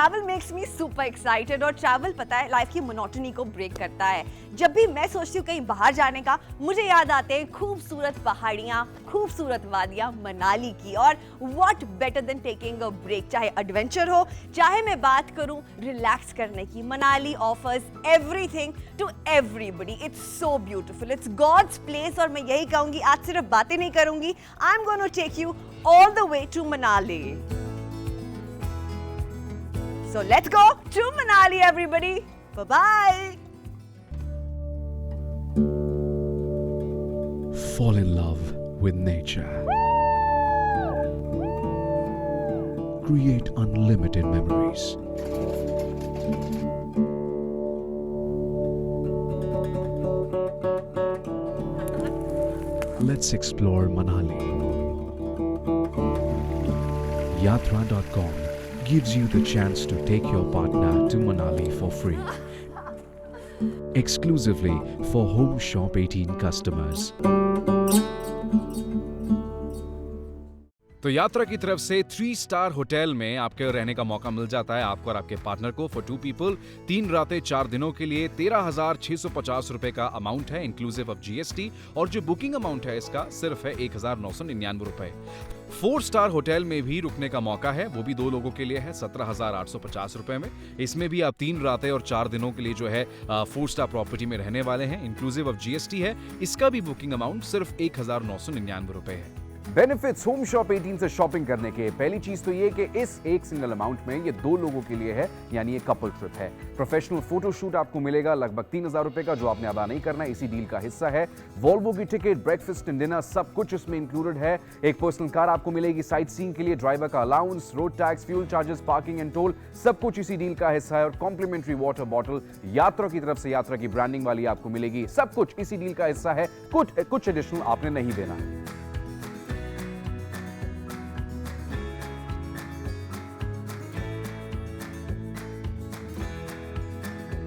Travel makes me super excited और travel पता है लाइफ की मोनोटनी को ब्रेक करता है। जब भी मैं सोचती हूँ कहीं बाहर जाने का, मुझे याद आते हैं खूबसूरत पहाड़ियाँ, खूबसूरत वादियाँ मनाली की। और what better than taking a break, चाहे एडवेंचर हो, चाहे मैं बात करूँ रिलैक्स करने की। Manali offers everything to everybody. It's so beautiful, it's God's place. और मैं यही कहूँगी, आज सिर्फ बातें नहीं करूँगी, I am gonna take you all the way to Manali. So let's go to Manali, everybody. Bye-bye. Fall in love with nature. Create unlimited memories. Let's explore Manali. Yatra.com gives you the chance to take your partner to Manali for free. Exclusively for Home Shop 18 customers. तो यात्रा की तरफ से 3 star hotel में आपके रहने का मौका मिल जाता है आपको और आपके पार्टनर को फॉर 2 पीपल 3 रातें 4 दिनों के लिए 13,650 रुपए का अमाउंट है इंक्लूसिव ऑफ जीएसटी। और जो बुकिंग अमाउंट है इसका सिर्फ है 1,999 रुपए। 4 स्टार होटल में भी रुकने का मौका है, वो भी 2 लोगों के लिए है 17,850 रुपए में। इसमें भी आप 3 रातें और 4 दिनों के लिए जो है 4 स्टार प्रॉपर्टी में रहने वाले हैं, इंक्लूसिव ऑफ जीएसटी है। इसका भी बुकिंग अमाउंट सिर्फ 1,999 रुपए है। बेनिफिट्स होम शॉप 18 से शॉपिंग करने के, पहली चीज तो ये कि इस एक सिंगल अमाउंट में ये 2 लोगों के लिए है, यानी ये कपल ट्रिप है। प्रोफेशनल फोटोशूट आपको मिलेगा लगभग 3,000 रुपए का, जो आपने अदा नहीं करना है, इसी डील का हिस्सा है। वॉल्वो की टिकट, ब्रेकफास्ट एंड डिनर सब कुछ इसमें इंक्लूडेड है। एक पर्सनल कार आपको मिलेगी साइट सीइंग के लिए, ड्राइवर का allowance, road tax, fuel charges, parking and toll सब कुछ इसी डील का हिस्सा है। और कॉम्प्लीमेंट्री वाटर बॉटल यात्रा की तरफ से यात्रा की ब्रांडिंग वाली आपको मिलेगी, सब कुछ इसी डील का हिस्सा है। कुछ एडिशनल आपने नहीं देना है।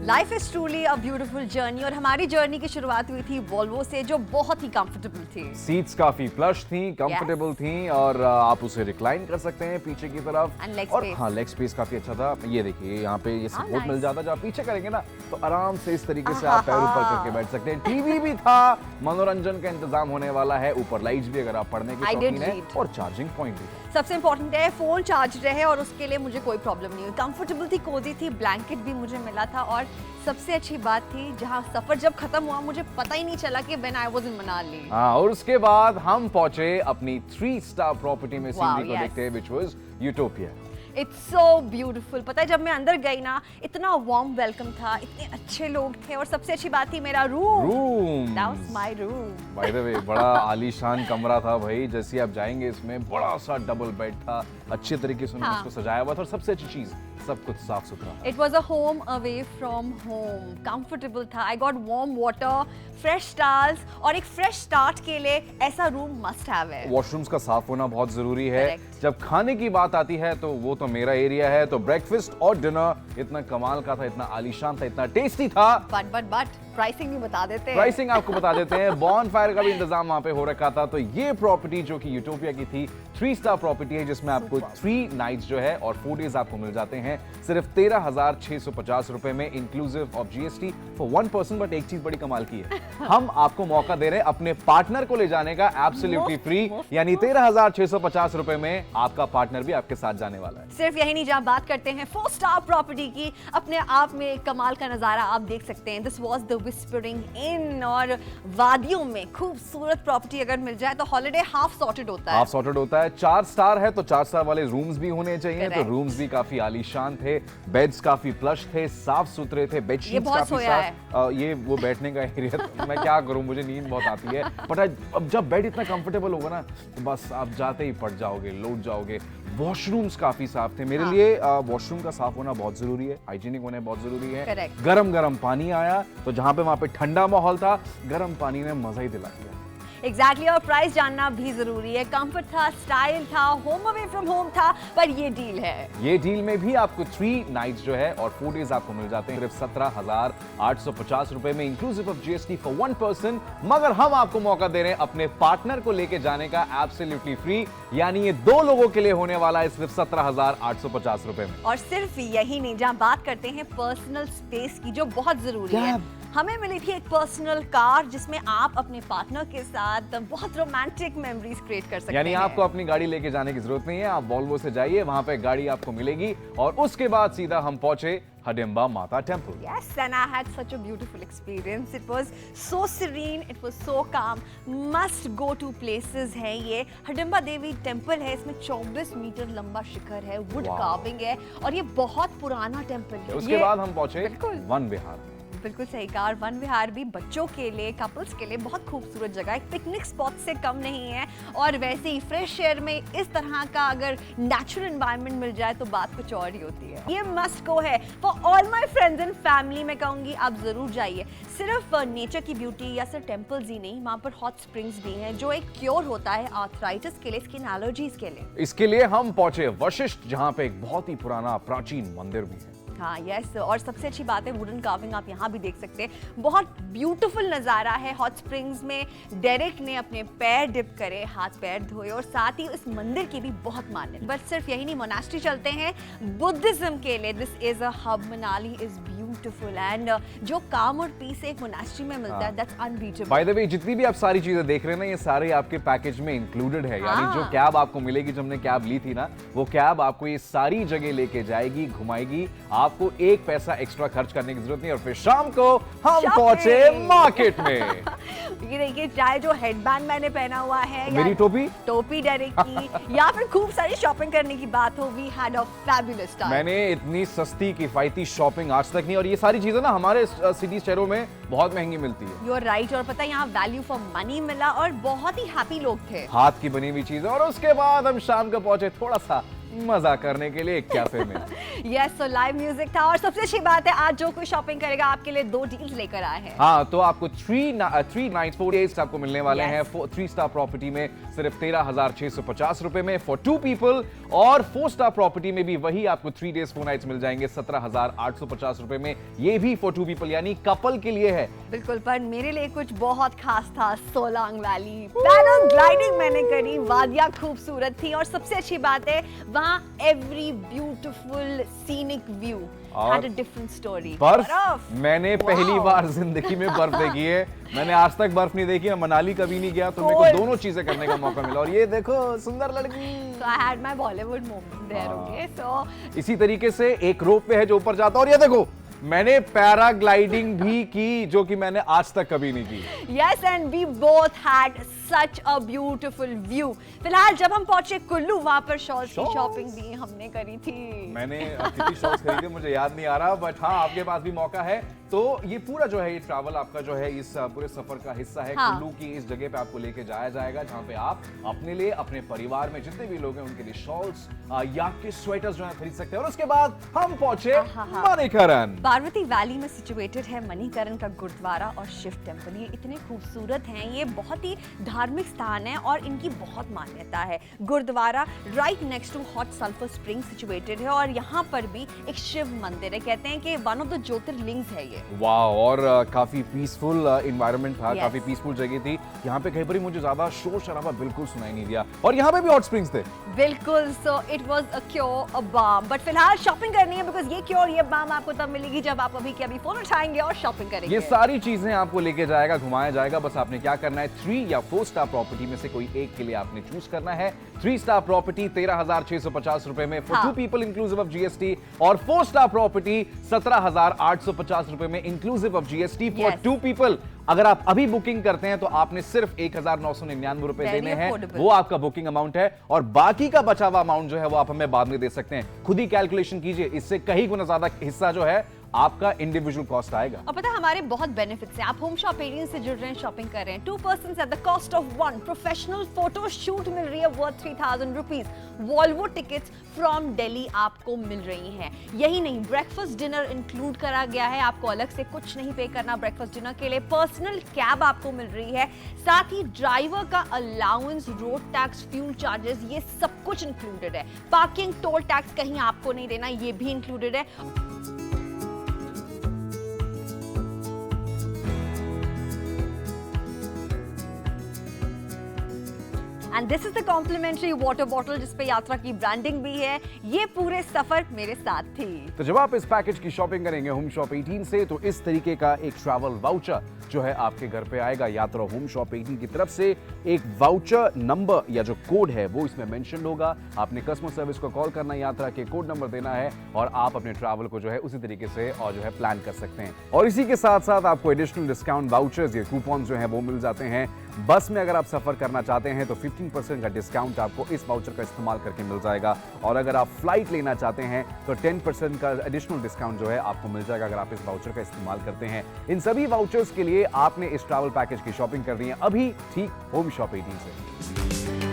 Life is truly a beautiful journey और हमारी जर्नी की शुरुआत हुई थी वॉल्वो से, जो बहुत ही कंफर्टेबल थी। सीट्स काफी प्लश थी, कंफर्टेबल थी और आप उसे रिक्लाइन कर सकते हैं पीछे की तरफ। और हाँ, लेग स्पेस काफी अच्छा था। ये देखिए यहाँ पे ये सपोर्ट मिल जाता है, जब आप पीछे करेंगे ना तो आराम से इस तरीके से आप पैर ऊपर करके बैठ सकते हैं। टीवी भी था, मनोरंजन का इंतजाम होने वाला है, ऊपर लाइट्स भी अगर आप पढ़ने के शौकीन हैं, और चार्जिंग पॉइंट भी था। सबसे इंपॉर्टेंट है फोन चार्ज रहे और उसके लिए मुझे कोई प्रॉब्लम नहीं हुई। कंफर्टेबल थी, कोजी थी, ब्लैंकेट भी मुझे मिला था। और सबसे अच्छी बात थी, जहां सफर जब खत्म हुआ मुझे पता ही नहीं चला कि when I was in Manali. हाँ, और उसके बाद हम पहुंचे अपनी 3 स्टार प्रॉपर्टी में सीनरी को देखते, which was utopia. It's so beautiful. पता है जब मैं अंदर गई ना, इतना वार्म वेलकम था, इतने अच्छे लोग थे और सबसे अच्छी बात थी मेरा room. That was my room. By the way बड़ा आलीशान कमरा था भाई। जैसे आप जाएंगे इसमें बड़ा सा डबल बेड था, अच्छे तरीके से उन्होंने इसको सजाया हुआ था और सबसे अच्छी चीज सब कुछ साफ सुथरा। It was a home away from home, comfortable था। I got warm water, fresh towels और एक फ्रेश स्टार्ट के लिए ऐसा रूम मस्ट हैव है। वॉशरूम्स का साफ होना बहुत जरूरी है। Correct. जब खाने की बात आती है तो वो तो मेरा एरिया है। तो ब्रेकफास्ट और डिनर इतना कमाल का था, इतना आलीशान था, इतना टेस्टी था। बट प्राइसिंग भी बता देते हैं। प्राइसिंग आपको बता देते हैं। बॉनफायर का भी इंतजाम वहां पे हो रखा था। तो ये प्रॉपर्टी जो कि यूटोपिया की थी, 3 स्टार प्रॉपर्टी है, जिसमें आपको 3 नाइट्स जो है और 4 डेज आपको मिल जाते हैं सिर्फ 13,650 रुपए में, inclusive of GST for 1 person. But एक चीज बड़ी कमाल की है, हम आपको मौका दे रहे हैं अपने पार्टनर को ले जाने का एब्सोल्युटली फ्री, यानी 13,650 रुपए में आपका पार्टनर भी आपके साथ जाने वाला है। सिर्फ यही नहीं, जहां बात करते हैं 4 स्टार प्रॉपर्टी की, अपने आप में एक कमाल का नजारा आप देख सकते हैं। दिस वाज द विस्परिंग इन। और वादियों में खूबसूरत प्रॉपर्टी अगर मिल जाए तो हॉलिडे हाफ सॉर्टेड होता है। 4 स्टार है तो 4 स्टार वाले रूम्स भी होने चाहिए। तो रूम्स भी काफी आलीशान थे, बेड्स काफी प्लश थे, साफ सुथरे थे, बेडशीट्स काफी साफ। ये वो बैठने का एरिया मैं क्या करूं, मुझे नींद बहुत आती है। बट अब जब बेड इतना कंफर्टेबल होगा ना तो बस आप जाते ही पड़ जाओगे, लौट जाओगे। वॉशरूम्स काफी साफ थे। मेरे लिए वॉशरूम का साफ होना बहुत जरूरी है, हाइजीनिक होना बहुत जरूरी है। गरम गरम पानी आया तो जहां पे वहां पे ठंडा माहौल था, गरम पानी ने मजा ही दिला दिया। एग्जैक्टली और प्राइस जानना भी जरूरी है। कंफर्ट था, स्टाइल था, होम अवे फ्रॉम होम था, पर ये डील है। ये डील में भी आपको 3 नाइट्स जो है और 4 डेज आपको मिल जाते हैं सिर्फ 17,850 रुपए में, inclusive of GST for 1 person. मगर हम आपको मौका दे रहे हैं अपने पार्टनर को लेके जाने का एब्सोल्युटली फ्री, यानी ये 2 लोगों के लिए होने वाला है सिर्फ 17,850 रुपए में। और सिर्फ यही नहीं, जहां बात करते हैं पर्सनल स्पेस की जो बहुत जरूरी है, हमें मिली थी एक पर्सनल कार जिसमें आप अपने पार्टनर के साथ बहुत रोमांटिक मेमोरीज क्रिएट कर सकते हैं। यानी आपको अपनी गाड़ी लेके जाने की जरूरत नहीं है, आप वॉल्वो से जाइए, वहां पे गाड़ी आपको मिलेगी और उसके बाद सीधा हम पहुंचे हडिम्बा माता temple. Yes, and I had such a beautiful experience. It was so serene, it was so calm. Must go to places है ये। हडिम्बा देवी टेम्पल है, इसमें 24 मीटर लंबा शिखर है, वुड Wow. कार्विंग है और ये बहुत पुराना टेम्पल है। उसके बाद हम पहुंचे बिल्कुल। वन विहार। बिल्कुल सही कहा। और वन विहार भी बच्चों के लिए, कपल्स के लिए बहुत खूबसूरत जगह है, पिकनिक स्पॉट से कम नहीं है। और वैसे ही फ्रेश एयर में इस तरह का अगर नेचुरल एनवायरनमेंट मिल जाए तो बात कुछ और ही होती है। ये मस्ट गो है for all my friends and family. मैं कहूंगी आप जरूर जाइए। सिर्फ नेचर की ब्यूटी या सिर्फ टेम्पल्स ही नहीं, वहाँ पर हॉट स्प्रिंग्स भी हैं जो एक क्योर होता है आर्थराइटिस के लिए, स्किन एलर्जीज के लिए। इसके लिए हम पहुंचे वशिष्ठ, जहां पे एक बहुत ही पुराना प्राचीन मंदिर भी है। हाँ यस, और सबसे अच्छी बात है वुडन कार्विंग आप यहाँ भी देख सकते हैं। बहुत ब्यूटीफुल नज़ारा है। हॉट स्प्रिंग्स में डेरेक ने अपने पैर डिप करे, हाथ पैर धोए और साथ ही इस मंदिर की भी बहुत मान्यता। बट सिर्फ यही नहीं, मोनास्ट्री चलते हैं बुद्धिज्म के लिए। This is a hub, Manali is beautiful and जो काम और पीस एक मोनास्ट्री में मिलता है, that's unbeatable. By the way, जितनी भी आप सारी चीजें देख रहे हैं ना, ये सारे आपके पैकेज में इंक्लूडेड है। यानी जो कैब आपको मिलेगी, जो हमने कैब ली थी ना, वो कैब आपको ये सारी जगह लेके जाएगी, घुमाएगी, आपको एक पैसा एक्स्ट्रा खर्च करने की जरूरत नहीं। और फिर शाम को हम पहुंचे मार्केट में। ये देखिए, चाहे जो हेडबैंड मैंने पहना हुआ है, मेरी टोपी डेरेक की, या फिर खूब सारी शॉपिंग करने की बात हो, we had a fabulous time. मैंने इतनी सस्ती किफायती शॉपिंग आज तक नहीं, और ये सारी चीजें ना हमारे सिटी शहरों में बहुत महंगी मिलती है। You are right. और पता है यहाँ वैल्यू फॉर मनी मिला और बहुत ही हैप्पी लोग थे। हाथ की बनी हुई चीजें। और उसके बाद हम शाम को पहुंचे थोड़ा सा मजा करने के लिए एक कैफे में। यस, तो लाइव म्यूजिक था। और सबसे अच्छी बात है, आज जो कोई शॉपिंग करेगा आपके लिए 2 डील्स लेकर आए हैं। हाँ, तो आपको 3 नाइट्स 4 डेज आपको मिलने वाले Yes. हैं 3 स्टार प्रॉपर्टी में सिर्फ 13,650 रुपए में फॉर 2 पीपल, और 4 स्टार प्रॉपर्टी में भी वही आपको 3 डेज 4 नाइट्स मिल जाएंगे 17,850 रुपए में, ये भी फॉर 2 पीपल, यानी कपल के लिए है। बिल्कुल, पर मेरे लिए कुछ बहुत खास था। सोलांग वैली पैराग्लाइडिंग मैंने करी, वादियां खूबसूरत थी और सबसे अच्छी बात है वहाँ every beautiful scenic view had a different story. बर्फ मैंने पहली बार जिंदगी में बर्फ देखी है। मैंने आज तक बर्फ नहीं देखी, मैं मनाली कभी नहीं गया, तो मेरे को दोनों चीजें करने का मौका मिला। और ये देखो, सुंदर लड़की। So I had my Bollywood moment there, okay? So इसी तरीके से एक रोप वे है जो ऊपर जाता है, और ये देखो मैंने पैराग्लाइडिंग भी की, जो कि मैंने आज तक कभी नहीं की। yes, and we both had such a beautiful view. फिलहाल जब हम पहुंचे कुल्लू, वहां पर शॉल्स की शॉपिंग भी हमने करी थी। मैंने कितनी शॉल्स खरीदे मुझे याद नहीं आ रहा, बट हाँ, आपके पास भी मौका है। तो ये पूरा जो है, ये ट्रैवल आपका जो है इस पूरे सफर का हिस्सा है। हाँ। कुल्लू की इस जगह पे आपको लेके जाया जाएगा, जहाँ पे आप अपने लिए, अपने परिवार में जितने भी लोग हैं उनके लिए शॉल्स या के स्वेटर्स जो है खरीद सकते हैं। और उसके बाद हम पहुंचे मणिकरण। पार्वती वैली में सिचुएटेड है मणिकरण का गुरुद्वारा और शिव टेम्पल। ये इतने खूबसूरत हैं, ये बहुत ही धार्मिक स्थान है और इनकी बहुत मान्यता है। Gurdwara right next to hot sulphur spring situated है और यहाँ पर भी एक शिव मंदिर है। कहते हैं कि वन ऑफ द ज्योतिर्लिंग्स है ये। वाह, और काफी पीसफुल एनवायरनमेंट था। Yes. काफी पीसफुल जगह थी। यहाँ पे कहीं पर ही मुझे ज्यादा शोर शराबा बिल्कुल सुनाई नहीं दिया, और यहाँ पे भी हॉट स्प्रिंग्स थे। बिल्कुल, so it was a cure, a balm. But फिलहाल शॉपिंग करनी है, बिकॉज ये क्योर, ये बाम आपको तब मिलेगी जब आप अभी के अभी फोन उठाएंगे और शॉपिंग करेंगे। ये सारी चीजें आपको लेके जाएगा, घुमाया जाएगा। बस आपने क्या करना है, 3 या 4 स्टार प्रॉपर्टी में से कोई एक के लिए आपने चूज करना है। 3 स्टार प्रॉपर्टी 13,650 रुपए में for 2 people inclusive of GST, और 4 स्टार प्रॉपर्टी 17,850 रुपए में inclusive of GST for 2 people. अगर आप अभी बुकिंग करते हैं तो आपने सिर्फ 1,999 रुपए देने हैं, वो आपका बुकिंग अमाउंट है। और बाकी का बचा हुआ अमाउंट जो है वो आप हमें बाद में दे सकते हैं। खुद ही कैलकुलेशन कीजिए, इससे कहीं गुना ज्यादा हिस्सा जो है आपका इंडिविजुअल कॉस्ट आएगा। और पता है हमारे बहुत बेनिफिट्स हैं। आप होम शॉप एरिया से जुड़ रहे हैं, शॉपिंग कर रहे हैं, 2 persons at the cost of 1 professional photo shoot मिल रही है worth 53,000 rupees Volvo tickets from Delhi आपको मिल रही हैं। यही नहीं, ब्रेकफास्ट डिनर इंक्लूड करा गया है, आपको अलग से कुछ नहीं पे करना ब्रेकफास्ट डिनर के लिए। पर्सनल कैब आपको मिल रही है, साथ ही ड्राइवर का allowance, road tax, fuel charges, ये सब कुछ इंक्लूडेड है। पार्किंग, टोल टैक्स कहीं आपको नहीं देना, ये भी इंक्लूडेड है। And this is the complimentary water bottle जिसपे यात्रा की ब्रांडिंग भी है। ये पूरे सफर मेरे साथ थी। तो जब आप इस पैकेज की शॉपिंग करेंगे होम शॉप 18 से, तो इस तरीके का एक ट्रैवल वाउचर जो है आपके घर पे आएगा। यात्रा होम शॉप 18 की तरफ से एक वाउचर नंबर या जो कोड है वो इसमें मेंशन होगा। आपने कस्टमर सर्विस को कॉल करना, यात्रा के कोड नंबर देना है और आप अपने ट्रैवल को जो है उसी तरीके से और जो है प्लान कर सकते हैं। और इसी के साथ साथ आपको एडिशनल डिस्काउंट वाउचर्स, ये कूपन जो है वो मिल जाते हैं। बस में अगर आप सफर करना चाहते हैं तो 15% का डिस्काउंट आपको इस वाउचर का इस्तेमाल करके मिल जाएगा। और अगर आप फ्लाइट लेना चाहते हैं तो 10% का एडिशनल डिस्काउंट जो है आपको मिल जाएगा अगर आप इस वाउचर का इस्तेमाल करते हैं। इन सभी वाउचर्स के लिए आपने इस ट्रैवल पैकेज की शॉपिंग करनी है अभी ठीक होम शॉप 18 से।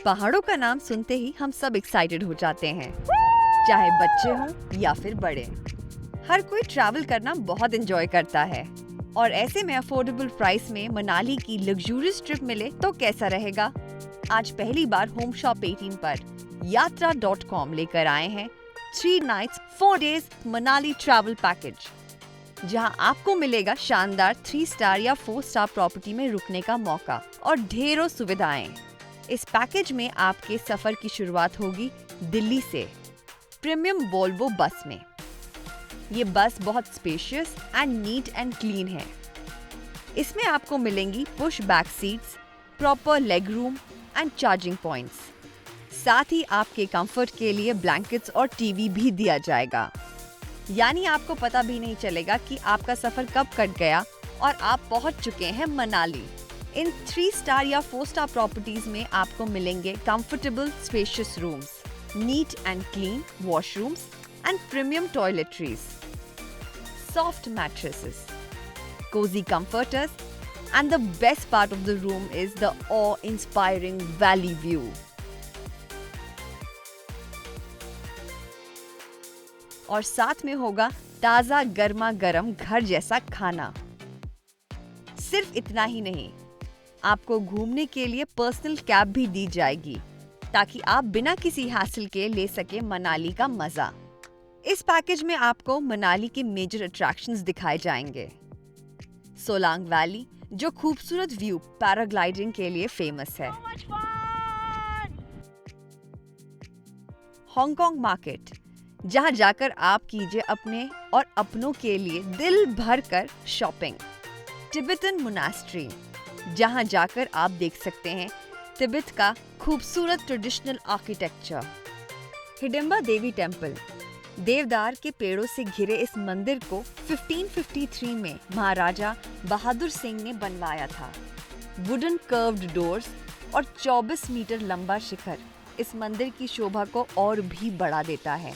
पहाड़ों का नाम सुनते ही हम सब एक्साइटेड हो जाते हैं, चाहे बच्चे हों या फिर बड़े। हर कोई ट्रैवल करना बहुत एंजॉय करता है और ऐसे में अफोर्डेबल प्राइस में मनाली की लग्जूरियस ट्रिप मिले तो कैसा रहेगा। आज पहली बार होम शॉप 18 पर yatra.com लेकर आए हैं 3 nights 4 days Manali travel package, जहां आपको मिलेगा शानदार 3 स्टार या 4 स्टार प्रॉपर्टी में रुकने का मौका और ढेरों सुविधाएं। इस पैकेज में आपके सफर की शुरुआत होगी दिल्ली से प्रीमियम वोल्वो बस में। ये बस बहुत spacious and NEET and clean है। इसमें आपको मिलेंगी push back seats, proper leg room and charging points. साथ ही आपके कंफर्ट के लिए ब्लैंकेट्स और टीवी भी दिया जाएगा, यानी आपको पता भी नहीं चलेगा कि आपका सफर कब कट गया और आप पहुंच चुके हैं मनाली। इन 3 स्टार या 4 स्टार प्रॉपर्टीज में आपको मिलेंगे comfortable spacious rooms, neat and clean washrooms and premium toiletries, soft mattresses, cozy comforters, and the best part of the room is the awe-inspiring valley view. और साथ में होगा ताजा गर्मा गर्म घर जैसा खाना। सिर्फ इतना ही नहीं, आपको घूमने के लिए पर्सनल कैब भी दी जाएगी ताकि आप बिना किसी हासिल के ले सके मनाली का मजा। इस पैकेज में आपको मनाली के मेजर अट्रैक्शंस दिखाए जाएंगे। सोलांग वैली, जो खूबसूरत व्यू पैराग्लाइडिंग के लिए फेमस है। हांगकांग मार्केट, जहां जाकर आप कीजिए अपने और अपनों के लिए दिल भर कर शॉपिंग। तिब्बतन मोनास्ट्री, जहां जाकर आप देख सकते हैं तिब्बत का खूबसूरत ट्रेडिशनल आर्किटेक्चर। हिडिंबा देवी टेम्पल, देवदार के पेड़ों से घिरे इस मंदिर को 1553 में महाराजा बहादुर सिंह ने बनवाया था। वुडन कर्व्ड डोर्स और 24 मीटर लंबा शिखर इस मंदिर की शोभा को और भी बढ़ा देता है।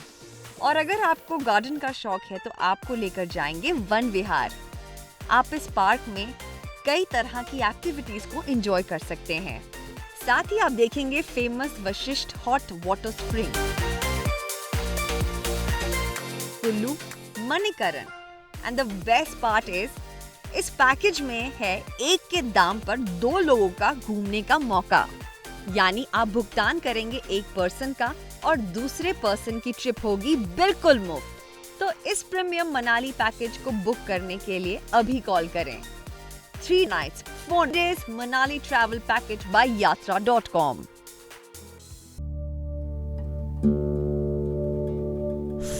और अगर आपको गार्डन का शौक है तो आपको लेकर जाएंगे वन विहार। आप इस पार्क में कई तरह की एक्टिविटीज को एंजॉय कर सकते हैं। साथ ही आप देखेंगे famous Vashishtha hot water spring, Kullu, Manikaran. And the best part is, इस पैकेज में है एक के दाम पर 2 लोगों का घूमने का मौका, यानी आप भुगतान करेंगे एक पर्सन का और दूसरे पर्सन की ट्रिप होगी बिल्कुल मुफ्त। तो इस प्रीमियम मनाली पैकेज को बुक करने के लिए अभी कॉल करें 3 nights, 4 days Manali travel package by yatra.com.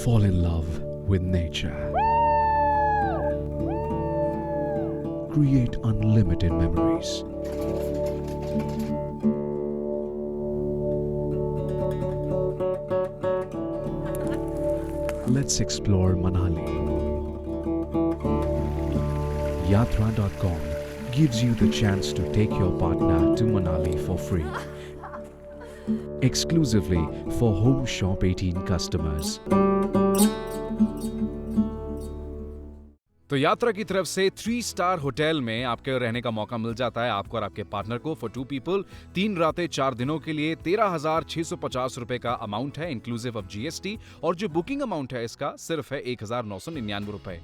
Fall in love with nature. Create unlimited memories. Let's explore Manali. Yatra.com gives you the chance to take your partner to Manali for free. Exclusively for Home Shop 18 customers. तो यात्रा की तरफ से 3 star hotel में आपके रहने का मौका मिल जाता है आपको और आपके पार्टनर को फॉर 2 पीपल 3 रातें 4 दिनों के लिए 13,650 रुपए का अमाउंट है इंक्लूसिव ऑफ जीएसटी और जो बुकिंग अमाउंट है इसका सिर्फ है 1,999 रुपए।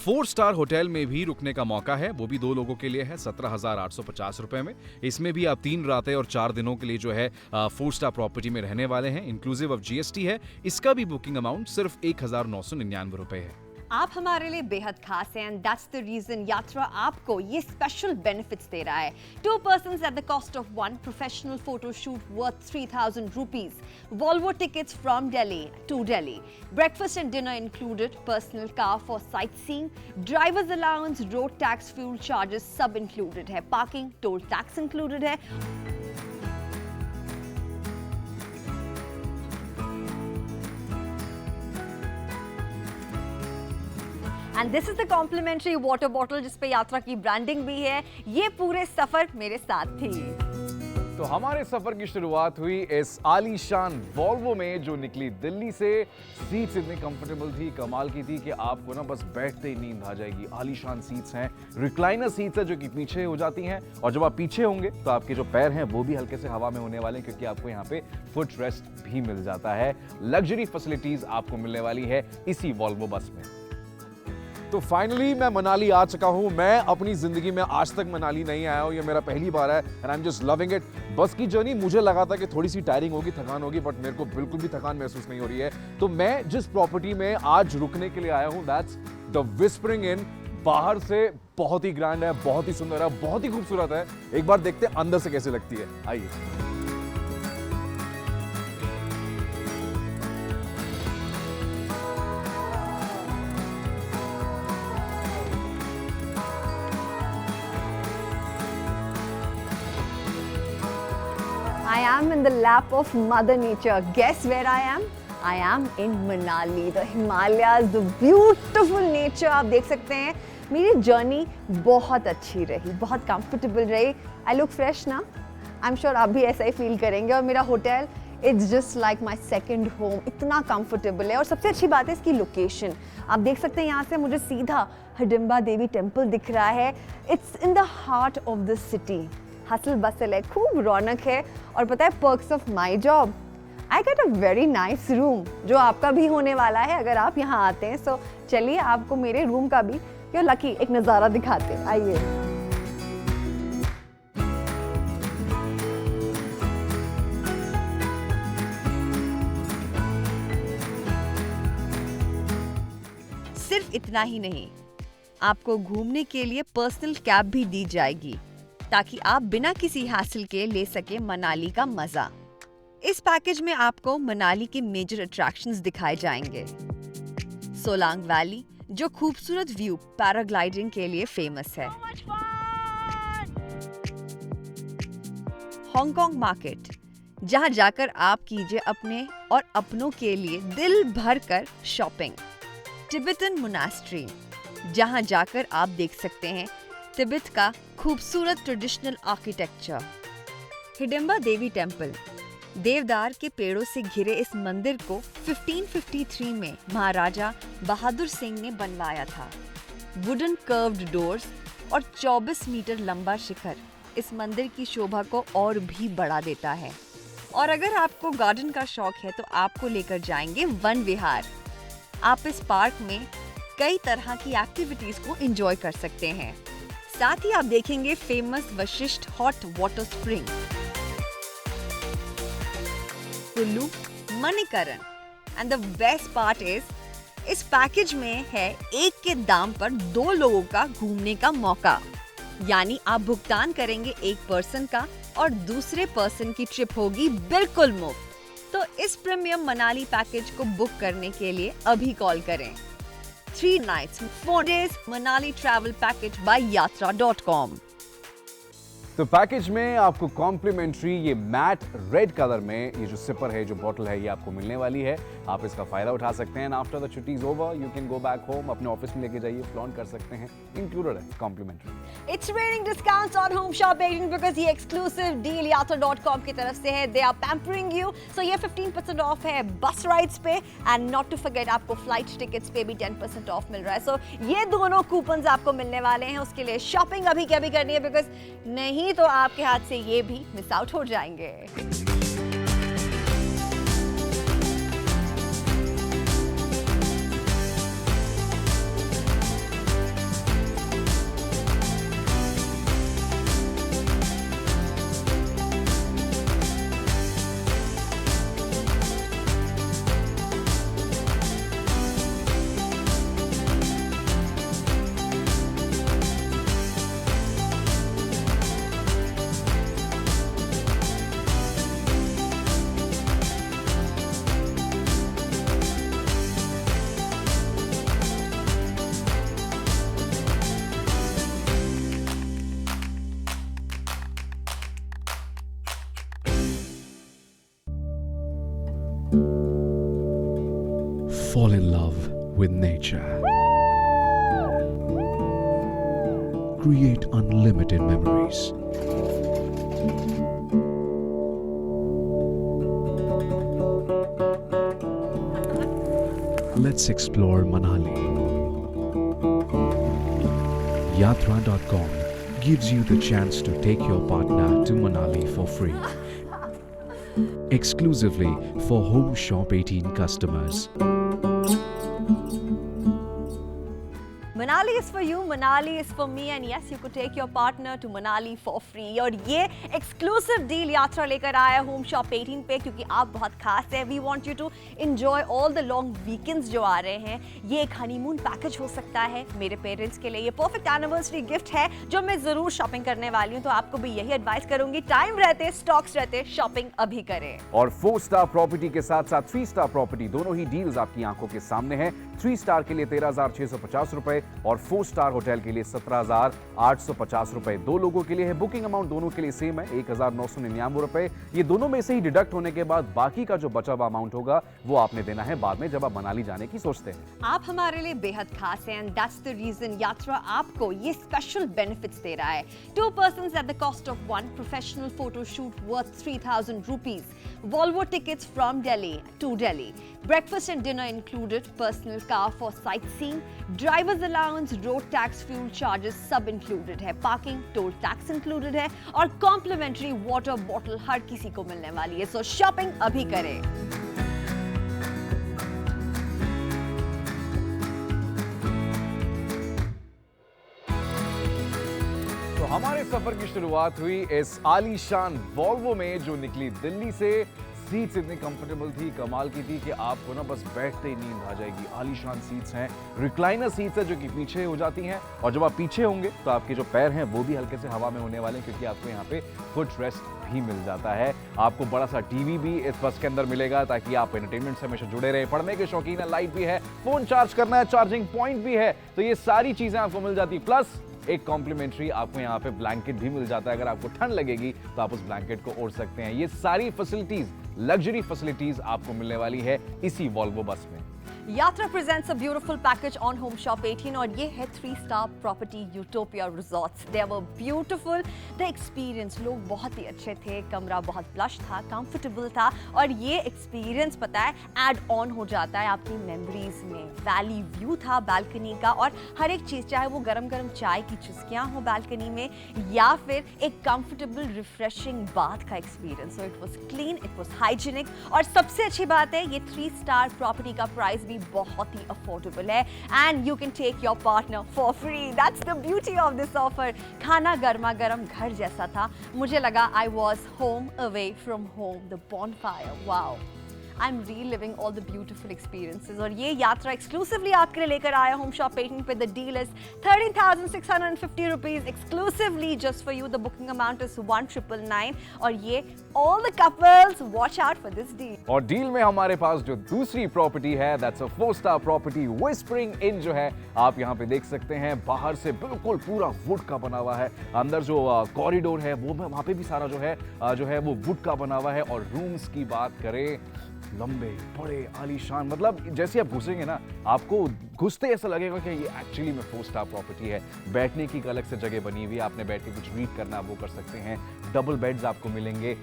4 स्टार होटल में भी रुकने का मौका है, वो भी 2 लोगों के लिए है 17,850 रुपए में। इसमें भी आप 3 रातें और 4 दिनों के लिए जो है 4 स्टार प्रॉपर्टी में रहने वाले हैं, इंक्लूसिव ऑफ जीएसटी है। इसका भी बुकिंग अमाउंट सिर्फ 1,999 रुपए है। आप हमारे लिए बेहद खास हैं एंड दैट्स द रीजन यात्रा आपको ये स्पेशल बेनिफिट्स दे रहा है। 2 persons at the cost of 1 professional photo shoot worth 3,000 rupees, Volvo tickets from Delhi to Delhi, breakfast and dinner included, personal car for sightseeing, driver's allowance, road tax, fuel charges सब included है, parking, toll tax included है। And this is the complimentary water bottle जिस पे यात्रा की branding भी है। ये पूरे सफर मेरे साथ थी। तो हमारे सफर की शुरुआत हुई इस आलीशान वॉल्वो में जो निकली दिल्ली से। सीट्स इतनी कंफर्टेबल थी, कमाल की थी कि आपको ना बस बैठते ही नींद आ जाएगी। आलीशान सीट्स हैं, रिक्लाइनर सीट्स है जो कि पीछे हो जाती हैं और जब आप पीछे होंगे तो आपके जो पैर हैं वो भी हल्के से हवा में होने वाले हैं क्योंकि आपको यहाँ पे फुट रेस्ट भी मिल जाता है। लग्जरी फैसिलिटीज आपको मिलने वाली है इसी वॉल्वो बस में। तो फाइनली मैं मनाली आ चुका हूं। मैं अपनी जिंदगी में आज तक मनाली नहीं आया हूं, ये मेरा पहली बार है and I am just loving it. बस की जर्नी मुझे लगा था कि थोड़ी सी टायरिंग होगी, थकान होगी, बट मेरे को बिल्कुल भी थकान महसूस नहीं हो रही है। तो मैं जिस प्रॉपर्टी में आज रुकने के लिए आया हूं दैट्स द विस्परिंग इन। बाहर से बहुत ही ग्रैंड है, बहुत ही सुंदर है, बहुत ही खूबसूरत है। एक बार देखते हैं अंदर से कैसे लगती है, आइए। I am in the lap of Mother Nature. Guess where I am? I am in Manali, the Himalayas, the beautiful nature. आप देख सकते हैं मेरी जर्नी बहुत अच्छी रही, बहुत कंफर्टेबल रही। I look fresh ना? I'm sure आप भी ऐसा ही फील करेंगे। और मेरा hotel it's just like my second home, इतना कंफर्टेबल है। और सबसे अच्छी बात है इसकी लोकेशन। आप देख सकते हैं यहाँ से मुझे सीधा हिडिंबा देवी टेम्पल दिख रहा है। It's in the heart of the city. Hustle bustle है, खूब रौनक है। और पता है perks of my job, I get a very nice room जो आपका भी होने वाला है अगर आप यहाँ आते हैं। सो चलिए आपको मेरे रूम का भी क्यों लकी एक नज़ारा दिखाते हैं, आइए। सिर्फ इतना ही नहीं, आपको घूमने के लिए पर्सनल कैब भी दी जाएगी ताकि आप बिना किसी हासिल के ले सके मनाली का मजा। इस पैकेज में आपको मनाली के मेजर अट्रैक्शंस दिखाए जाएंगे। सोलांग वैली जो खूबसूरत व्यू पैराग्लाइडिंग के लिए फेमस है। हांगकांग मार्केट जहां जाकर आप कीजिए अपने और अपनों के लिए दिल भर कर शॉपिंग। तिब्बतन मोनास्ट्री जहां जाकर आप देख सकते हैं तिब्बत का खूबसूरत ट्रेडिशनल आर्किटेक्चर। हिडिंबा देवी टेम्पल देवदार के पेड़ों से घिरे इस मंदिर को 1553 में महाराजा बहादुर सिंह ने बनवाया था। वुडन कर्व्ड डोर्स और 24 मीटर लंबा शिखर इस मंदिर की शोभा को और भी बढ़ा देता है। और अगर आपको गार्डन का शौक है तो आपको लेकर जाएंगे वन विहार। आप इस पार्क में कई तरह की एक्टिविटीज को एंजॉय कर सकते हैं। साथ ही आप देखेंगे famous Vashishtha hot water spring, Kullu, Manikaran and the best part is इस पैकेज में है एक के दाम पर 2 लोगों का घूमने का मौका। यानी आप भुगतान करेंगे एक पर्सन का और दूसरे पर्सन की ट्रिप होगी बिल्कुल मुफ्त। तो इस प्रीमियम मनाली पैकेज को बुक करने के लिए अभी कॉल करें। 3 nights 4 days Manali travel package by yatra.com। तो पैकेज में आपको कॉम्प्लीमेंट्री ये मैट रेड कलर में ये जो सिपर है, जो बॉटल है, ये आपको मिलने वाली है। आप इसका फायदा उठा सकते हैं। आफ्टर द छुट्टी is over you can go back home, अपने ऑफिस में लेके जाइए, फ्लॉन्ट कर सकते हैं। इंक्लूडेड है complimentary. It's raining discounts on home shopping because ये exclusive deal yatra.com की तरफ से है। They are pampering you, so ये 15% ऑफ है बस राइड्स पे, and not to forget आपको फ्लाइट टिकट्स पे भी 10% ऑफ मिल रहा है। So ये दोनों कूपन्स आपको मिलने वाले हैं। उसके लिए शॉपिंग अभी क्या भी करनी है, बिकॉज नहीं तो आपके हाथ से ये भी मिस आउट हो जाएंगे। Fall in love with nature. Create unlimited memories. Let's explore Manali. Yatra.com gives you the chance to take your partner to Manali for free. Exclusively for Home Shop 18 customers. Manali is for you, Manali is for me, and yes, you could take your partner to Manali for free. और ये exclusive deal यात्रा लेकर आया है Home Shop 18 पे, क्योंकि आप बहुत खास हैं। We want you to enjoy all the long weekends जो आ रहे हैं। ये एक हनीमून पैकेज हो सकता है मेरे पेरेंट्स के लिए। ये परफेक्ट एनिवर्सरी गिफ्ट है जो मैं जरूर शॉपिंग करने वाली हूँ। तो आपको भी यही एडवाइस करूंगी, टाइम रहते, स्टॉक्स रहते, शॉपिंग अभी करें। और 4 स्टार प्रॉपर्टी के साथ साथ 3 स्टार प्रॉपर्टी, दोनों ही डील्स आपकी आंखों के सामने हैं। 3 स्टार के लिए 13,650 रुपए और 4 स्टार होटल के लिए 17,850 रुपए। 2 लोगों के लिए है। बुकिंग अमाउंट दोनों के लिए सेम है, 1,999 रुपए। ये दोनों में से ही डिडक्ट होने के बाद बाकी का जो बचा हुआ अमाउंट होगा वो आपने देना है बाद में, जब आप मनाली जाने की सोचते हैं। आप हमारे लिए बेहद खास हैं, एंड दैट्स द रीजन यात्रा आपको ये स्पेशल बेनिफिट्स दे रहा है। 2 persons at the cost of 1 professional photo shoot worth 3,000 rupees. Volvo tickets from Delhi to Delhi. Breakfast and dinner included, personal car for sightseeing, driver's allowance, road tax, fuel charges सब included है, parking, toll tax included है और complimentary water bottle हर किसी को मिलने वाली है। So shopping अभी करें। तो हमारे सफर की शुरुआत हुई इस आलीशान वॉल्वो में, जो निकली दिल्ली से। सीट्स इतनी कंफर्टेबल थी, कमाल की थी कि आपको ना बस बैठते ही नींद आ जाएगी। आलीशान सीट्स हैं, रिक्लाइनर सीट्स है जो कि पीछे हो जाती हैं, और जब आप पीछे होंगे तो आपके जो पैर हैं वो भी हल्के से हवा में होने वाले हैं, क्योंकि आपको यहाँ पे फुट रेस्ट भी मिल जाता है। आपको बड़ा सा टीवी भी इस बस के अंदर मिलेगा ताकि आप एंटरटेनमेंट से हमेशा जुड़े रहे। पढ़ने के शौकीन है, लाइट भी है, फोन चार्ज करना है, चार्जिंग पॉइंट भी है, तो ये सारी चीजें आपको मिल जाती। प्लस एक कॉम्प्लीमेंट्री आपको यहाँ पे ब्लैंकेट भी मिल जाता है। अगर आपको ठंड लगेगी तो आप उस ब्लैंकेट को ओढ़ सकते हैं। ये सारी फैसिलिटीज, लग्जरी फैसिलिटीज आपको मिलने वाली है इसी वॉल्वो बस में। यात्रा presents a beautiful package on Home Shop 18 और ये है 3 star property utopia resorts. They were beautiful, the experience, लोग बहुत ही अच्छे थे, कमरा बहुत प्लश था, कंफर्टेबल था, और ये एक्सपीरियंस पता है ऐड ऑन हो जाता है आपकी मेमोरीज में। वैली व्यू था बालकनी का, और हर एक चीज, चाहे वो गरम गरम चाय की चुस्कियां हो बालकनी में या फिर एक कंफर्टेबल रिफ्रेशिंग बाथ का experience. So it was clean, it was hygienic, और सबसे अच्छी बात है ये 3 स्टार प्रॉपर्टी का प्राइस भी बहुत ही अफोर्डेबल है, and you can take your partner for free. That's the beauty of this offer. खाना गर्मा गर्म घर जैसा था, मुझे लगा I was home away from home, the bonfire, wow. I am reliving all the beautiful experiences. और ये यात्रा एक्सक्लूसिवली आपके लिए लेकर आया होम शॉप 18 पे। The deal is 13,650 rupees exclusively just for you. The booking amount is 1,999 और ये all the couples watch out for this deal. और डील में हमारे पास जो दूसरी प्रॉपर्टी है that's a four star property Whispering Inn जो है आप यहाँ पे देख सकते हैं। बाहर से बिल्कुल पूरा वुड का बना हुआ है, अंदर जो कॉरिडोर है वो वहाँ पे भी सारा जो है वो वुड का बना हुआ है। और रूम्स की बात करें, लंबे बड़े आलीशान, मतलब जैसे आप घुसेंगे ना आपको घुसते ऐसा लगेगा कि ये एक्चुअली में 4-स्टार प्रॉपर्टी है। बैठने की एक अलग से जगह बनी हुई है, आपने बैठ के कुछ रीड करना वो कर सकते हैं। डबल बेड्स आपको मिलेंगे,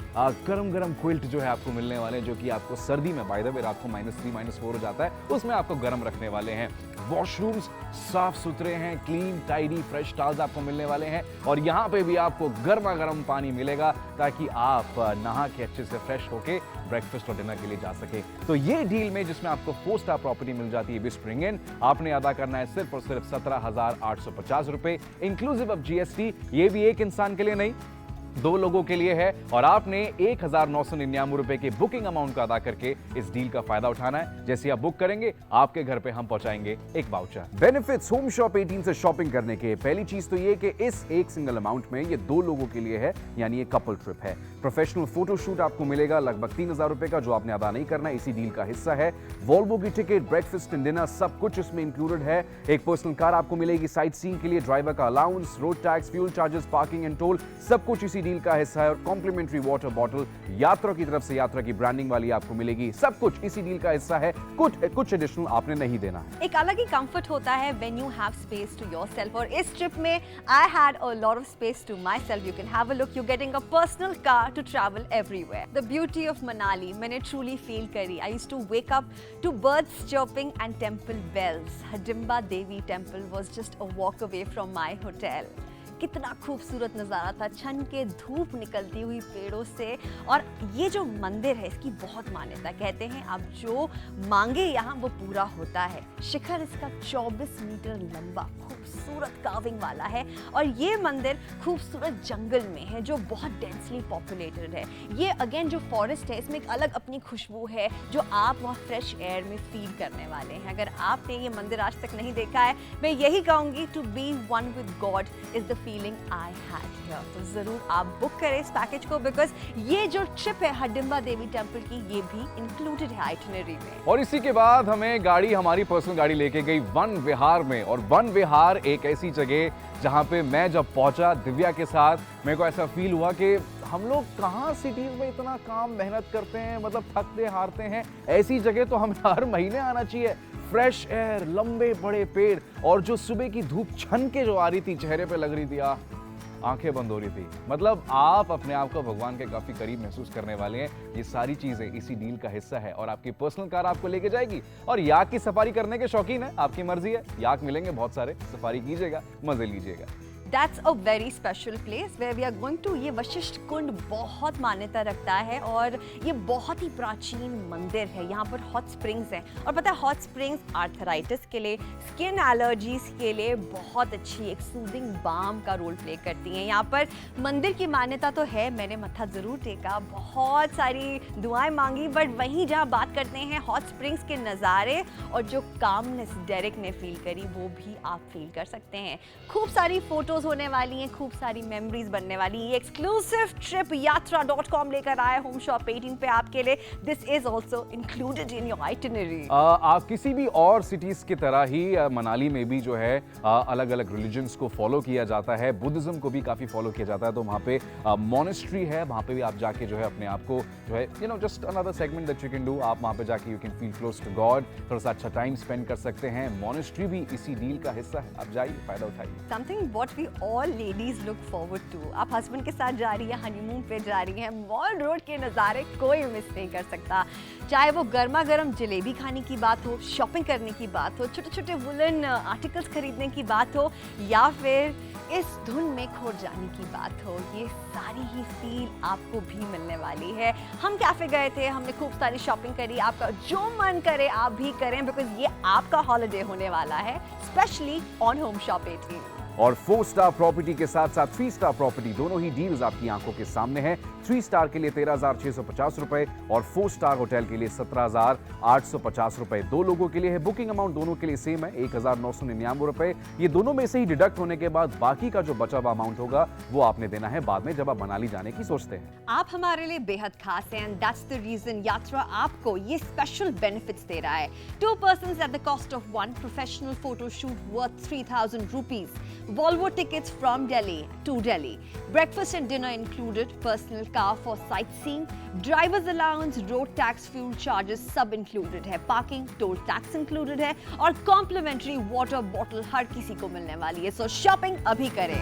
गरम गरम क्विल्ट जो है आपको मिलने वाले हैं, जो कि आपको सर्दी में बाय द वे रात को -3 -4 हो जाता है, उसमें आपको गर्म रखने वाले हैं। वॉशरूम्स साफ सुथरे हैं, क्लीन टाइडी फ्रेश टॉवल्स आपको मिलने वाले हैं। और यहाँ पे भी आपको गर्मा गर्म पानी मिलेगा ताकि आप नहा के अच्छे से फ्रेश होके ब्रेकफास्ट और डिनर के लिए जा सके। तो ये डील में जिसमें आपको 4-स्टार प्रॉपर्टी मिल जाती है व्हिस्परिंग इन, आपने अदा करना है सिर्फ और सिर्फ 17,850 रुपए इंक्लूसिव ऑफ जीएसटी। ये भी एक इंसान के लिए नहीं, 2 लोगों के लिए है। और आपने 1,999 रुपए के बुकिंग अमाउंट का अदा करके इस डील का फायदा उठाना है। जैसे आप बुक करेंगे आपके घर पे हम पहुंचाएंगे एक वाउचर। बेनिफिट्स होम शॉप 18 से शॉपिंग करने के, पहली चीज तो ये कि इस एक सिंगल अमाउंट में ये 2 लोगों के लिए है, यानी ये कपल ट्रिप है। प्रोफेशनल फोटोशूट आपको मिलेगा लगभग 3,000 रुपए का, जो आपने अदा नहीं करना, इसी डील का हिस्सा है। वॉल्वो की टिकट, ब्रेकफास्ट एंड डिनर सब कुछ इसमें इंक्लूडेड है। एक पर्सनल कार आपको मिलेगी साइट सीइंग के लिए, ड्राइवर का allowance, road tax, fuel charges, parking and toll सब कुछ इसी डील का हिस्सा है। और कॉम्प्लीमेंट्री वाटर बॉटल यात्रा की तरफ से यात्रा की ब्रांडिंग वाली आपको मिलेगी, सब कुछ इसी डील का हिस्सा है। कुछ एडिशनल आपने नहीं देना है। एक अलग ही कंफर्ट होता है when you have space to yourself. और इस ट्रिप में I had a lot of space to myself. You can have a look, you getting a personal car to travel everywhere. The beauty of Manali मैंने truly feel करी। I used to wake up to birds chirping and temple bells. Hadimba Devi temple was just a walk away from my hotel. कितना खूबसूरत नज़ारा था, छन के धूप निकलती हुई पेड़ों से। और ये जो मंदिर है इसकी बहुत मान्यता, कहते हैं आप जो मांगे यहाँ वो पूरा होता है। शिखर इसका 24 मीटर लंबा खूबसूरत कार्विंग वाला है। और ये मंदिर खूबसूरत जंगल में है जो बहुत डेंसली पॉपुलेटेड है। ये अगेन जो फॉरेस्ट है इसमें एक अलग अपनी खुशबू है जो आप वहाँ फ्रेश एयर में फील करने वाले हैं। अगर आपने ये मंदिर आज तक नहीं देखा है, मैं यही कहूँगी to be one with God is the feeling I had here. तो जरूर आप बुक करें इस पैकेज को, बिकॉज ये जो ट्रिप है हडिम्बा देवी टेंपल की ये भी इंक्लूडेड है आइटिनरी में। और इसी के बाद हमें गाड़ी, हमारी पर्सनल गाड़ी लेके गई वन विहार में। और वन विहार एक ऐसी जगह जहां पे मैं जब पहुंचा दिव्या के साथ, मेरे को ऐसा फील हुआ कि हम लोग कहाँ सिटीज में इतना काम मेहनत करते हैं, मतलब थकते हारते हैं, ऐसी जगह तो हमें हर महीने आना चाहिए। फ्रेश एयर, लंबे बड़े पेड़, और जो सुबह की धूप छन के जो आ रही थी चेहरे पे लग रही थी, आंखें बंद हो रही थी। मतलब आप अपने आप को भगवान के काफी करीब महसूस करने वाले हैं। ये सारी चीजें इसी डील का हिस्सा है। और आपकी पर्सनल कार आपको लेके जाएगी। और याक की सफारी करने के शौकीन है, आपकी मर्जी है, याक मिलेंगे बहुत सारे, सफारी कीजिएगा, मजे लीजिएगा। That's a very special place where we are going to। ये वशिष्ठ कुंड बहुत मान्यता रखता है और ये बहुत ही प्राचीन मंदिर है। यहाँ पर हॉट स्प्रिंग्स हैं और पता है हॉट स्प्रिंग्स आर्थराइटिस के लिए, स्किन एलर्जीज के लिए बहुत अच्छी एक सूदिंग बाम का रोल प्ले करती हैं। यहाँ पर मंदिर की मान्यता तो है, मैंने मत्था ज़रूर टेका, बहुत सारी दुआएं मांगी, बट वहीं जहाँ बात करते हैं हॉट स्प्रिंग्स के नज़ारे और जो कामनेस डेरिक ने फील करी वो भी आप फील कर सकते हैं। खूब सारी फोटो होने वाली हैं, खूब सारी मेमोरीज बनने वाली हैं। ये एक्सक्लूसिव ट्रिप yatra.com लेकर आया होम शॉप 18 पे आपके लिए। This is also included in your itinerary. आप किसी भी और सिटीज की तरह ही मनाली में भी जो है अलग अलग रिलीजन्स को फॉलो किया जाता है। बुद्धिज्म को भी काफी फॉलो किया जाता है। तो वहाँ पे मोनेस्ट्री है, वहाँ पे भी आप जाके जो है अपने आप को जो है just another segment that you can do. आप वहाँ पे जाके you can feel close to God, थोड़ा सा अच्छा टाइम स्पेंड कर सकते हैं। मोनेस्ट्री भी इसी डील का हिस्सा है, आप जाइए, फायदा उठाइए। Something what we all ladies look forward to. आप हस्बैंड के साथ जा रही हैं, हनीमून पे जा रही हैं, मॉल रोड के नज़ारे कोई मिस नहीं कर सकता। चाहे वो गर्मा गर्म जलेबी खाने की बात हो, शॉपिंग करने की बात हो, छोटे छोटे वुलन आर्टिकल्स खरीदने की बात हो, या फिर इस धुन में खो जाने की बात हो, ये सारी ही फील आपको भी मिलने वाली है। हम कैफे गए थे, हमने खूब सारी शॉपिंग करी, आपका जो मन करे आप भी करें, बिकॉज ये आपका हॉलिडे होने वाला है, स्पेशली ऑन होम शॉप 18। और 4 स्टार प्रॉपर्टी के साथ साथ 3 स्टार प्रॉपर्टी दोनों ही डील्स आपकी आंखों के सामने हैं। 3 स्टार के लिए 13,650 रुपए और 4 स्टार होटल के लिए 17,850 रुपए। 2 लोगों के लिए है। बुकिंग अमाउंट दोनों के लिए सेम है, 1,999 रुपए। ये दोनों में से ही डिडक्ट होने के बाद बाकी का जो बचा हुआ अमाउंट होगा वो आपने देना है बाद में जब आप मनाली जाने की सोचते हैं। आप हमारे लिए बेहद खास हैं, एंड दैट्स द रीजन यात्रा आपको ये स्पेशल बेनिफिट्स दे रहा है। 2 persons at the cost of 1 professional photo shoot worth 3,000 rupees. Volvo tickets from Delhi to Delhi. Breakfast and dinner included, personal car for sightseeing, driver's allowance, road tax, fuel charges सब included है, parking, toll tax included है और complimentary water bottle हर किसी को मिलने वाली है। So shopping अभी करें।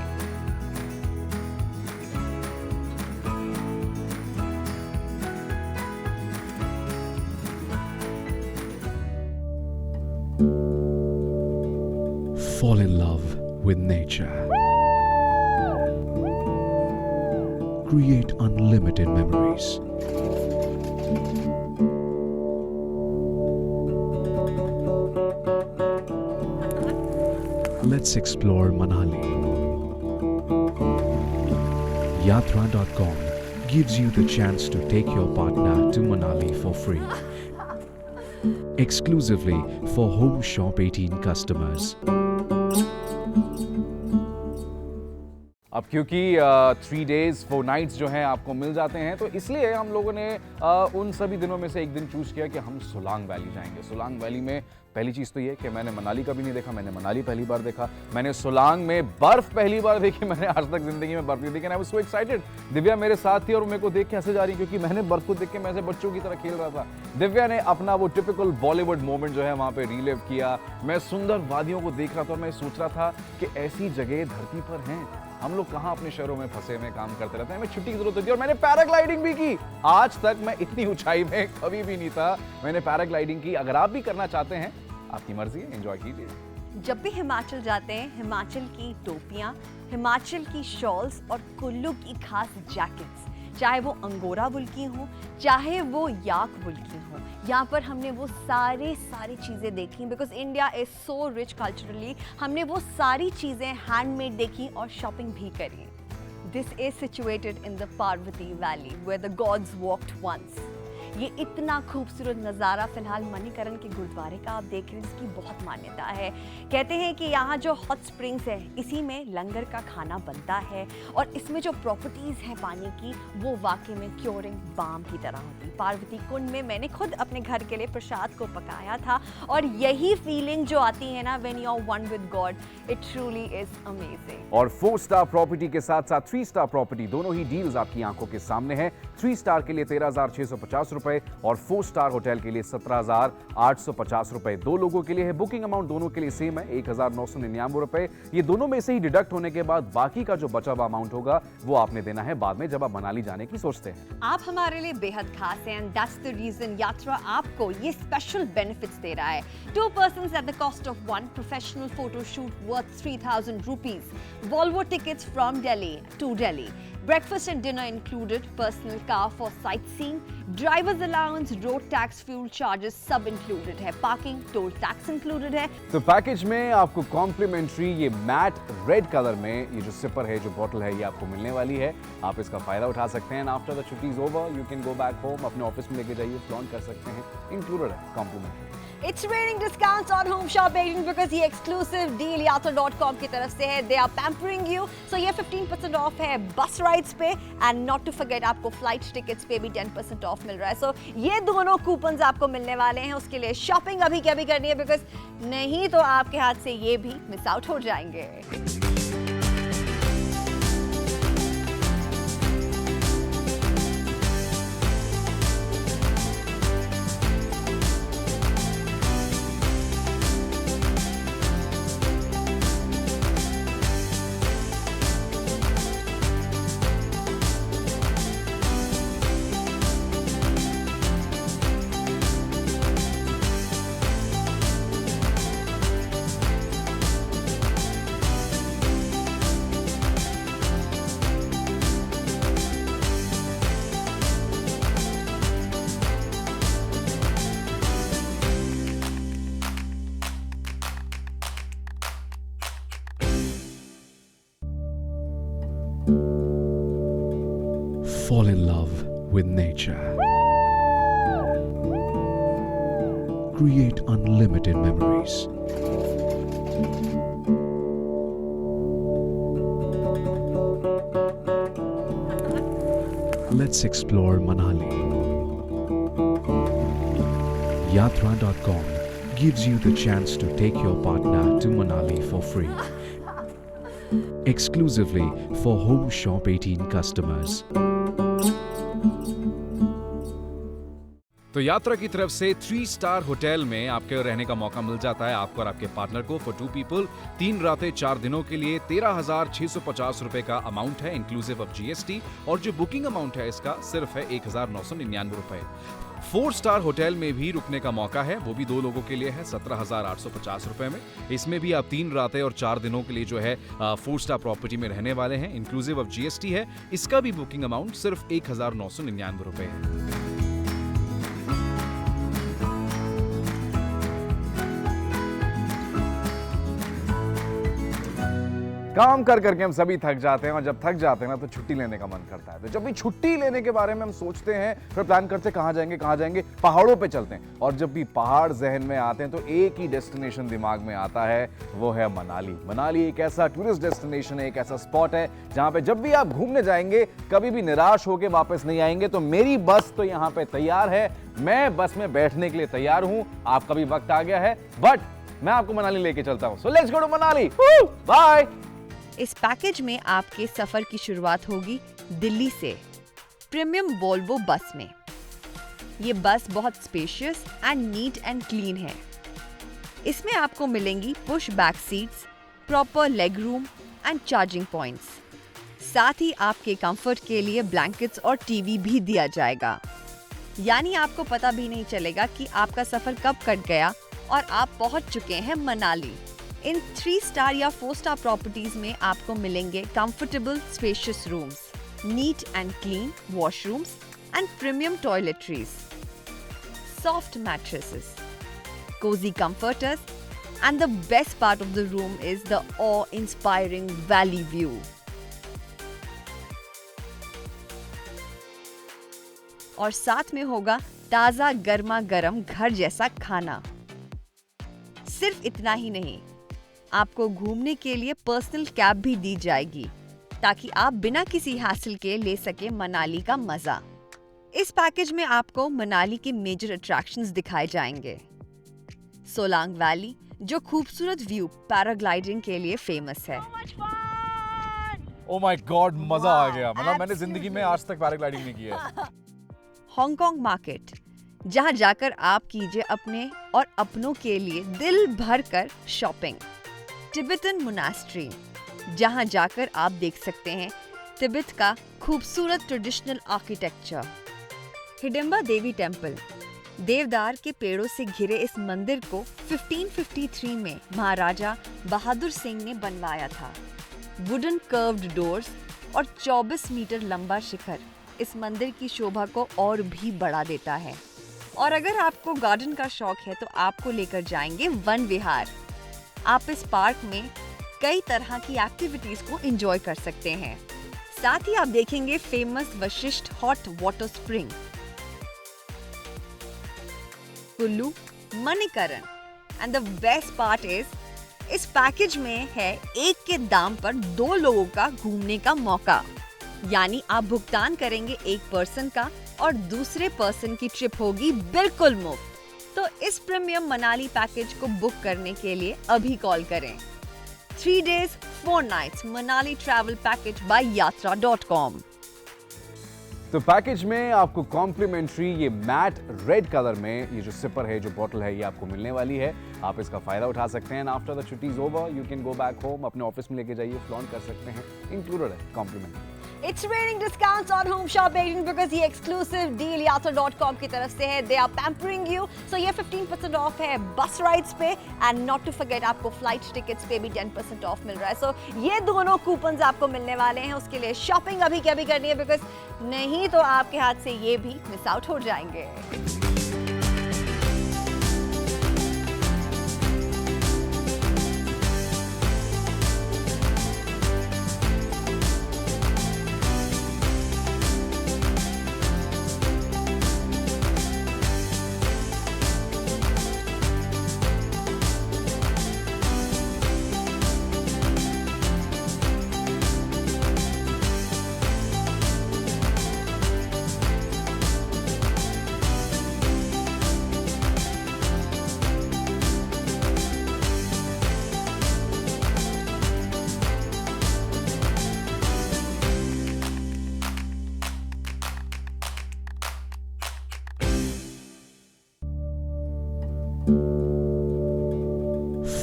Fall in love with nature. Create unlimited memories. Let's explore Manali. Yatra.com gives you the chance to take your partner to Manali for free. Exclusively for Home Shop 18 customers. अब क्योंकि 3 days 4 nights जो हैं आपको मिल जाते हैं, तो इसलिए हम लोगों ने उन सभी दिनों में से एक दिन चूज किया कि हम सोलांग वैली जाएंगे। सोलांग वैली में पहली चीज़ तो ये कि मैंने मनाली कभी नहीं देखा, मैंने मनाली पहली बार देखा, मैंने सोलांग में बर्फ पहली बार देखी, मैंने आज तक जिंदगी में बर्फ नहीं देखी। I was so excited. Divya मेरे साथ थी और मेरे को देख के हंसे जा रही, क्योंकि मैंने बर्फ को देख के मैं ऐसे बच्चों की तरह खेल रहा था। दिव्या ने अपना वो टिपिकल बॉलीवुड मोमेंट जो है वहाँ पे रीलिव किया। मैं सुंदर वादियों को देख रहा था और मैं सोच रहा था कि ऐसी जगह धरती पर हैं। हम लोग कहाँ अपने शहरों में फंसे हुए काम करते रहते हैं, हमें छुट्टी की जरूरत होती है। और मैंने पैराग्लाइडिंग भी की। आज तक मैं इतनी ऊंचाई में कभी भी नहीं था, मैंने पैराग्लाइडिंग की। अगर आप भी करना चाहते हैं, आपकी मर्जी है, एंजॉय कीजिए। जब भी हिमाचल जाते हैं, हिमाचल की टोपियाँ, हिमाचल की शॉल्स और कुल्लू की खास जैकेट्स, चाहे वो अंगोरा वुल की हो, चाहे वो याक वुल की हो, यहाँ पर हमने वो सारी चीज़ें देखी। Because India is so rich culturally, हमने वो सारी चीज़ें हैंडमेड देखी और शॉपिंग भी करी। This is situated in the Parvati valley where the gods walked once. ये इतना खूबसूरत नज़ारा फिलहाल मणिकरण के गुरुद्वारे का आप देख रहे हैं, जिसकी बहुत मान्यता है। कहते हैं कि यहाँ जो हॉट स्प्रिंग्स है, इसी में लंगर का खाना बनता है और इसमें जो प्रॉपर्टीज़ हैं पानी की, वो वाकई में क्योरिंग बाम की तरह होती। पार्वती कुंड में मैंने खुद अपने घर के लिए प्रसाद को पकाया था और यही फीलिंग जो आती है ना, when you are one with God, it truly is amazing. और 4 स्टार प्रॉपर्टी के साथ साथ 3 स्टार प्रॉपर्टी दोनों ही डील्स आपकी आंखों के सामने हैं। 3 स्टार के लिए 13,650 रुपए और 4 स्टार होटल के लिए 17,850 रुपए। 2 लोगों के लिए है। बुकिंग अमाउंट दोनों के लिए सेम है, 1,999 रुपए। ये दोनों में से ही डिडक्ट होने के बाद बाकी का जो बचा हुआ अमाउंट होगा वो आपने देना है बाद में जब आप मनाली जाने की सोचते हैं। आप हमारे लिए बेहद खास हैं, एंड दैट्स द रीजन यात्रा आपको ये स्पेशल बेनिफिट्स दे रहा है। 2 persons at the cost of 1 professional photo shoot worth 3,000 rupees. Volvo tickets from Delhi to Delhi. Breakfast and dinner included, personal car for sightseeing, driver's allowance, road tax, fuel charges सब included है, parking, toll tax included है। तो package में आपको complementary ये mat red colour में ये जो सिपर है, जो बॉटल है, ये आपको मिलने वाली है। आप इसका फायदा उठा सकते हैं। आफ्टर द छुट्टी is over, you can go back home, अपने ऑफिस में लेके जाइए, फ्लॉन्ट कर सकते हैं। इंक्लूडेड है complimentary. It's raining discounts on Home Shop 18 because ये exclusive deal yatra.com की तरफ से है। They are pampering you. So ये 15% off है बस राइड्स पे, and not to forget आपको फ्लाइट टिकट्स पे भी 10% ऑफ मिल रहा है। So ये दोनों कूपन्स आपको मिलने वाले हैं। उसके लिए शॉपिंग अभी क्या भी करनी है, बिकॉज नहीं तो आपके हाथ से ये भी मिस आउट हो जाएंगे। Fall in love with nature. Create unlimited memories. Let's explore Manali. Yatra.com gives you the chance to take your partner to Manali for free. Exclusively for Home Shop 18 customers. तो यात्रा की तरफ से 3 star hotel में आपके रहने का मौका मिल जाता है आपको और आपके पार्टनर को फॉर 2 पीपल 3 रातें 4 दिनों के लिए 13,650 रुपए का अमाउंट है इंक्लूसिव ऑफ जीएसटी और जो बुकिंग अमाउंट है इसका सिर्फ है 1,999 रुपए। 4 स्टार होटल में भी रुकने का मौका है, वो भी 2 लोगों के लिए है 17,850 रुपए में। इसमें भी आप 3 रातें और 4 दिनों के लिए जो है 4 स्टार प्रॉपर्टी में रहने वाले हैं, इंक्लूसिव ऑफ जीएसटी है। इसका भी बुकिंग अमाउंट सिर्फ 1,999 रुपए है। काम कर करके हम सभी थक जाते हैं और जब थक जाते हैं ना तो छुट्टी लेने का मन करता है। तो जब भी छुट्टी लेने के बारे में हम सोचते हैं फिर प्लान करते हैं कहाँ जाएंगे, पहाड़ों पे चलते हैं। और जब भी पहाड़ जहन में आते हैं तो एक ही डेस्टिनेशन दिमाग में आता है, वो है मनाली। मनाली एक ऐसा टूरिस्ट डेस्टिनेशन है, एक ऐसा स्पॉट है जहाँ पे जब भी आप घूमने जाएंगे कभी भी निराश होकर वापस नहीं आएंगे। तो मेरी बस तो यहाँ पे तैयार है, मैं बस में बैठने के लिए तैयार हूँ। आपका भी वक्त आ गया है, बट मैं आपको मनाली लेके चलता हूँ। So let's go to Manali. Bye. इस पैकेज में आपके सफर की शुरुआत होगी दिल्ली से प्रीमियम वोल्वो बस में। ये बस बहुत spacious and NEET and clean है। इसमें आपको मिलेंगी push back seats, proper leg room and charging points. साथ ही आपके कंफर्ट के लिए ब्लैंकेट्स और टीवी भी दिया जाएगा। यानी आपको पता भी नहीं चलेगा कि आपका सफर कब कट गया और आप पहुंच चुके हैं मनाली। इन 3 स्टार या 4 स्टार प्रॉपर्टीज में आपको मिलेंगे comfortable spacious rooms, neat and clean washrooms and premium toiletries, soft mattresses, cozy comforters, and the best part of the room is the awe-inspiring valley view. और साथ में होगा ताजा गर्मा गर्म घर जैसा खाना। सिर्फ इतना ही नहीं, आपको घूमने के लिए पर्सनल कैब भी दी जाएगी ताकि आप बिना किसी हासिल के ले सके मनाली का मजा। इस पैकेज में आपको मनाली के मेजर अट्रैक्शंस दिखाए जाएंगे। सोलांग वैली जो खूबसूरत व्यू पैराग्लाइडिंग के लिए फेमस है। ओह माय गॉड, मजा आ गया। मतलब मैंने जिंदगी में आज तक पैराग्लाइडिंग नहीं की है। हांगकांग मार्केट जहां जाकर आप कीजिए अपने और अपनों के लिए दिल भर कर शॉपिंग। तिब्बतन मोनास्ट्री जहां जाकर आप देख सकते हैं तिब्बत का खूबसूरत ट्रेडिशनल आर्किटेक्चर। हिडिंबा देवी टेम्पल देवदार के पेड़ों से घिरे इस मंदिर को 1553 में महाराजा बहादुर सिंह ने बनवाया था। वुडन कर्व्ड डोर्स और 24 मीटर लंबा शिखर इस मंदिर की शोभा को और भी बढ़ा देता है। और अगर आपको गार्डन का शौक है तो आपको लेकर जाएंगे वन विहार। आप इस पार्क में कई तरह की एक्टिविटीज को एंजॉय कर सकते हैं। साथ ही आप देखेंगे famous Vashishtha hot water spring, Kullu, Manikaran and the best part is इस पैकेज में है एक के दाम पर 2 लोगों का घूमने का मौका। यानी आप भुगतान करेंगे एक पर्सन का और दूसरे पर्सन की ट्रिप होगी बिल्कुल मुफ्त। तो इस प्रीमियम मनाली पैकेज को बुक करने के लिए अभी कॉल करें। 3 days 4 nights Manali travel package by yatra.com। तो पैकेज में आपको कॉम्प्लीमेंट्री ये मैट रेड कलर में ये जो सिपर है, जो बॉटल है, ये आपको मिलने वाली है। आप इसका फायदा उठा सकते हैं। आफ्टर द छुट्टी is over you can go back home, अपने ऑफिस में लेके जाइए, फ्लॉन्ट कर सकते हैं। इंक्लूडेड है complimentary. It's raining discounts on Home Shop 18 because ये exclusive deal yatra.com की तरफ से है। They are pampering you. So ये 15% off है बस राइड्स पे and not to forget आपको फ्लाइट टिकट्स पे भी 10% ऑफ मिल रहा है। So ये दोनों कूपन्स आपको मिलने वाले हैं। उसके लिए शॉपिंग अभी क्या भी करनी है बिकॉज नहीं तो आपके हाथ से ये भी मिस आउट हो जाएंगे।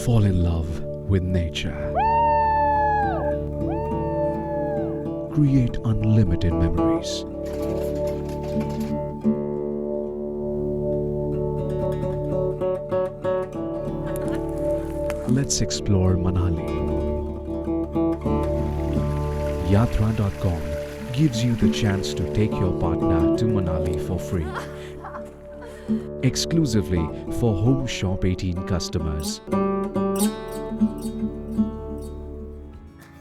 fall in love with nature. Create unlimited memories. Let's explore Manali. Yatra.com gives you the chance to take your partner to Manali for free. Exclusively for Home Shop 18 customers.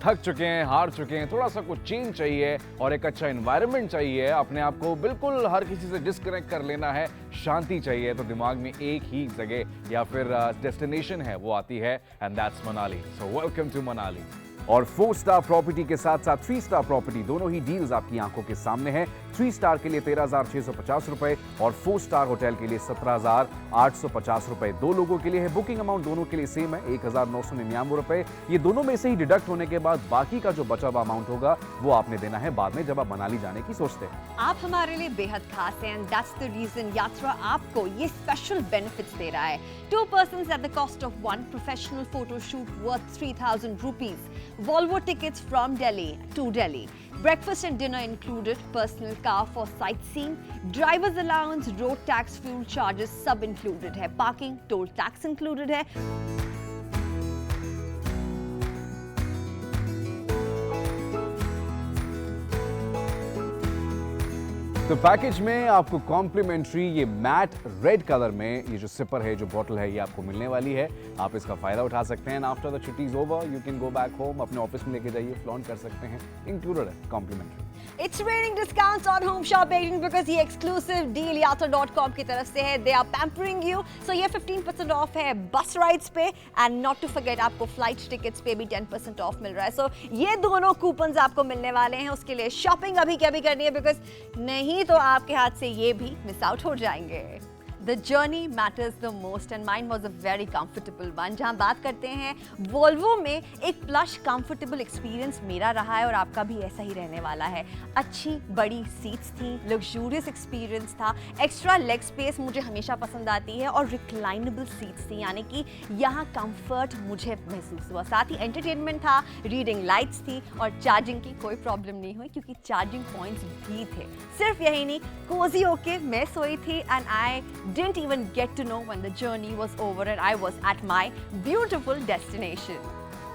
थक चुके हैं, हार चुके हैं, थोड़ा सा कुछ चेंज चाहिए और एक अच्छा एनवायरनमेंट चाहिए, अपने आप को बिल्कुल हर किसी से डिस्कनेक्ट कर लेना है, शांति चाहिए, तो दिमाग में एक ही जगह या फिर डेस्टिनेशन है, वो आती है and that's Manali. So welcome to Manali. और 4 स्टार प्रॉपर्टी के साथ साथ 3 स्टार प्रॉपर्टी दोनों ही डील्स आपकी आंखों के सामने हैं। 3 स्टार के लिए 13,650 रुपए और 4 स्टार होटल के लिए 17,850 रुपए। 2 लोगों के लिए है। बुकिंग अमाउंट दोनों के लिए सेम है, 1,999 रुपए। ये दोनों में से ही डिडक्ट होने के बाद बाकी का जो बचा हुआ अमाउंट होगा वो आपने देना है बाद में, जब आप मनाली जाने की सोचते हैं। आप हमारे लिए बेहद खास हैं एंड दैट्स द रीजन यात्रा आपको ये स्पेशल बेनिफिट्स दे रहा है। 2 persons at the cost of 1 professional photo shoot worth 3,000 rupees. Volvo tickets from Delhi to Delhi. Breakfast and dinner included, personal car for sightseeing, driver's allowance, road tax, fuel charges सब included है, parking, toll tax included है। तो package में आपको complementary ये mat red colour में ये जो सिपर है, जो बॉटल है, ये आपको मिलने वाली है। आप इसका फायदा उठा सकते हैं। आफ्टर द छुट्टीज over you can go back home, अपने ऑफिस में लेके जाइए, फ्लॉन्ट कर सकते हैं। इंक्लूडेड है complimentary. It's raining discounts on Home Shop 18 because ये exclusive deal Yatra.com की तरफ से है। They are pampering you. So ये 15% off है बस राइड्स पे and not to forget आपको फ्लाइट टिकट्स पे भी 10% ऑफ मिल रहा है। So ये दोनों कूपन्स आपको मिलने वाले हैं। उसके लिए शॉपिंग अभी क्या भी करनी है बिकॉज नहीं तो आपके हाथ से ये भी मिस आउट हो जाएंगे। The journey matters the most and mine was a very comfortable one। जहाँ बात करते हैं वोल्वो में, एक प्लश कंफर्टेबल एक्सपीरियंस मेरा रहा है और आपका भी ऐसा ही रहने वाला है। अच्छी बड़ी सीट्स थी, लग्जूरियस एक्सपीरियंस था, एक्स्ट्रा लेग स्पेस मुझे हमेशा पसंद आती है और रिक्लाइनेबल सीट्स थी, यानी कि यहाँ कंफर्ट मुझे महसूस हुआ। साथ ही एंटरटेनमेंट था, रीडिंग लाइट्स थी और चार्जिंग की कोई प्रॉब्लम नहीं हुई क्योंकि चार्जिंग पॉइंट्स भी थे। सिर्फ यही नहीं, कोजी होके मैं सोई थी and I didn't even get to know when the journey was over and I was at my beautiful destination.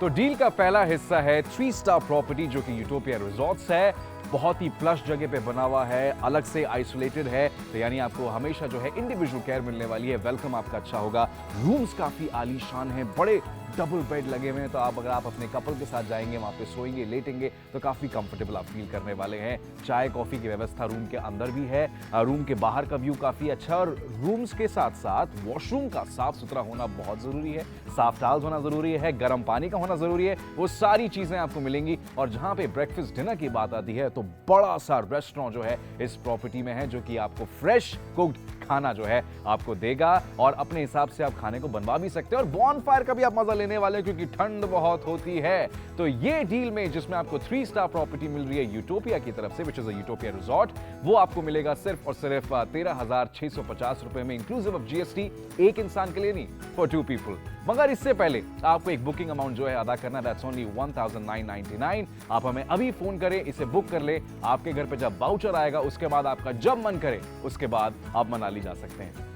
तो डील का पहला हिस्सा है 3 स्टार प्रॉपर्टी जो कि यूटोपिया रिजॉर्ट्स है। बहुत ही प्लस जगह पे बना हुआ है, अलग से आइसोलेटेड है, तो यानी आपको हमेशा जो है इंडिविजुअल केयर मिलने वाली है। वेलकम आपका अच्छा होगा। रूम्स काफी आलीशान हैं, बड़े डबल बेड लगे हुए हैं, तो अगर आप अपने कपल के साथ जाएंगे, वहाँ पे सोएंगे, लेटेंगे, तो काफ़ी कंफर्टेबल आप फील करने वाले हैं। चाय कॉफ़ी की व्यवस्था रूम के अंदर भी है। रूम के बाहर का व्यू काफ़ी अच्छा, और रूम्स के साथ साथ वॉशरूम का साफ सुथरा होना बहुत ज़रूरी है, साफ टाइल्स होना ज़रूरी है, गर्म पानी का होना ज़रूरी है। वो सारी चीज़ें आपको मिलेंगी। और जहाँ पे ब्रेकफास्ट डिनर की बात आती है तो बड़ा सा रेस्टोरेंट जो है इस प्रॉपर्टी में है, जो कि आपको फ्रेश कुक्ड खाना जो है आपको देगा और अपने हिसाब से आप खाने को बनवा भी सकते हैं। और बॉनफायर का भी आप मजा लेने वाले हैं क्योंकि ठंड बहुत होती है। तो ये डील में जिसमें आपको 3 स्टार प्रॉपर्टी मिल रही है यूटोपिया की तरफ से, which is a utopia resort, वो आपको मिलेगा सिर्फ और सिर्फ 13,650 रुपए में, इंक्लूसिव ऑफ जीएसटी। एक इंसान के लिए नहीं, फॉर 2 पीपल। मगर इससे पहले आपको एक बुकिंग अमाउंट जो है अदा करना, दैट्स ओनली 1,999। आप हमें अभी फोन करें, इसे बुक कर ले। आपके घर पे जब वाउचर आएगा उसके बाद आपका जब मन करे उसके बाद आप मनाली जा सकते हैं।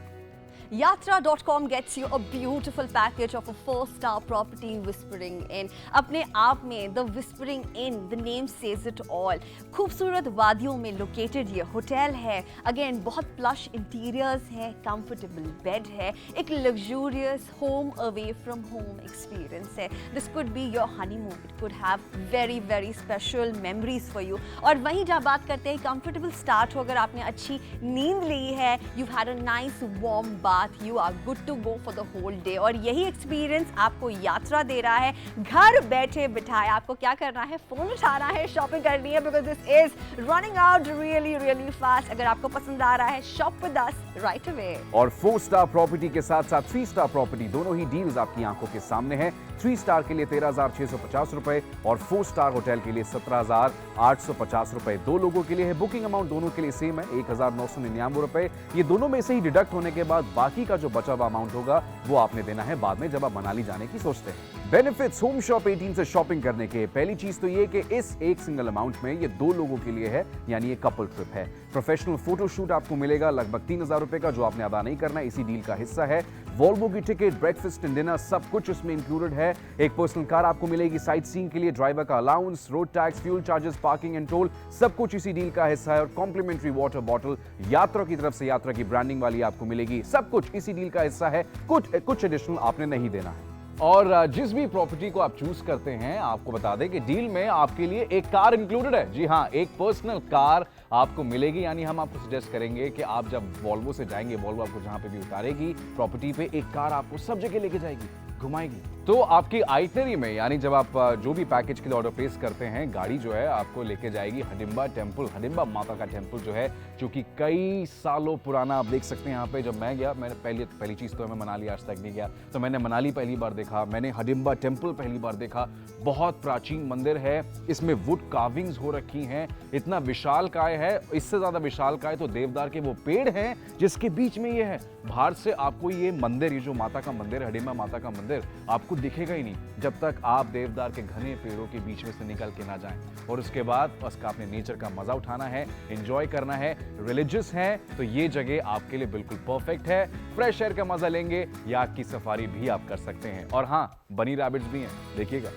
Yatra.com gets you a beautiful package of a 4-star property Whispering Inn. अपने आप में The Whispering Inn, the name says it all. खूबसूरत वादियों में लोकेटेड ये होटल है। अगेन बहुत प्लश इंटीरियर्स है, कंफर्टेबल बेड है, एक luxurious home away from home experience है। This could be your honeymoon, it could have very very special memories for you. और वहीं जहाँ बात करते हैं कंफर्टेबल स्टार्ट हो, अगर आपने अच्छी नींद ली है, you had a nice warm bath, you are good to go for the whole day। और यही एक्सपीरियंस आपको यात्रा दे रहा है। घर बैठे बिठाए आपको क्या करना है, फोन उठाना है, शॉपिंग करनी है, because this is running out really really fast. अगर आपको पसंद आ रहा है, shop with us right away. और 4 स्टार प्रॉपर्टी के साथ साथ 3 स्टार प्रॉपर्टी दोनों ही डील्स आपकी आंखों के सामने हैं। 3 स्टार के लिए 13,650 रुपए और 4 स्टार होटल के लिए 17,850 रुपए। 2 लोगों के लिए है। बुकिंग अमाउंट दोनों के लिए सेम है, 1,999 रुपए। ये दोनों में से ही डिडक्ट होने के बाद बाकी का जो बचा हुआ अमाउंट होगा वो आपने देना है बाद में जब आप मनाली जाने की सोचते हैं। बेनिफिट्स होम शॉप 18 से शॉपिंग करने के, पहली चीज तो ये कि इस एक सिंगल अमाउंट में ये 2 लोगों के लिए है, यानी ये कपल ट्रिप है। प्रोफेशनल फोटोशूट आपको मिलेगा लगभग 3000 रुपए का, जो आपने अदा नहीं करना है, इसी डील का हिस्सा है। वॉल्वो की टिकट, ब्रेकफास्ट एंड डिनर सब कुछ उसमें इंक्लूडेड है। एक पर्सनल कार आपको मिलेगी साइट सीइंग के लिए, ड्राइवर का allowance, road tax, fuel charges, parking and toll सब कुछ इसी डील का हिस्सा है। और कॉम्प्लीमेंट्री वाटर बॉटल यात्रा की तरफ से यात्रा की ब्रांडिंग वाली आपको मिलेगी, सब कुछ इसी डील का हिस्सा है। कुछ एडिशनल आपने नहीं देना है। और जिस भी प्रॉपर्टी को आप चूज करते हैं, आपको बता दें कि डील में आपके लिए एक कार इंक्लूडेड है। जी हाँ, एक पर्सनल कार आपको मिलेगी, यानी हम आपको सजेस्ट करेंगे कि आप जब वॉल्वो से जाएंगे, वॉल्वो आपको जहां पे भी उतारेगी प्रॉपर्टी पे, एक कार आपको सब जगह लेके जाएगी, घुमाएगी। तो आपकी आइटनरी में, यानी जब आप जो भी पैकेज के लिए ऑर्डर प्लेस करते हैं, गाड़ी जो है आपको लेके जाएगी हडिम्बा टेम्पल, हडिम्बा माता का टेम्पल जो है, जो कि कई सालों पुराना, आप देख सकते हैं यहाँ पे। जब मैं गया, मैंने पहली चीज तो मैं मनाली आज तक नहीं गया, तो मैंने मनाली पहली बार देखा, मैंने हडिम्बा टेम्पल पहली बार देखा। बहुत प्राचीन मंदिर है, इसमें वुड कार्विंग्स हो रखी हैं, इतना विशालकाय है, इससे ज्यादा विशालकाय तो देवदार के वो पेड़ हैं जिसके बीच में ये है। बाहर से आपको ये मंदिर, ये जो माता का मंदिर, हडिम्बा माता का मंदिर, आपको दिखेगा ही नहीं जब तक आप देवदार के घने पेड़ों के बीच में से निकल के ना जाएं। और उसके बाद बस का आपने नेचर का मजा उठाना है, एंजॉय करना है। रिलीजियस है तो ये जगह आपके लिए बिल्कुल परफेक्ट है। फ्रेश एयर का मजा लेंगे, याक की सफारी भी आप कर सकते हैं। और हाँ, बनी रैबिट्स भी हैं, देखिएगा।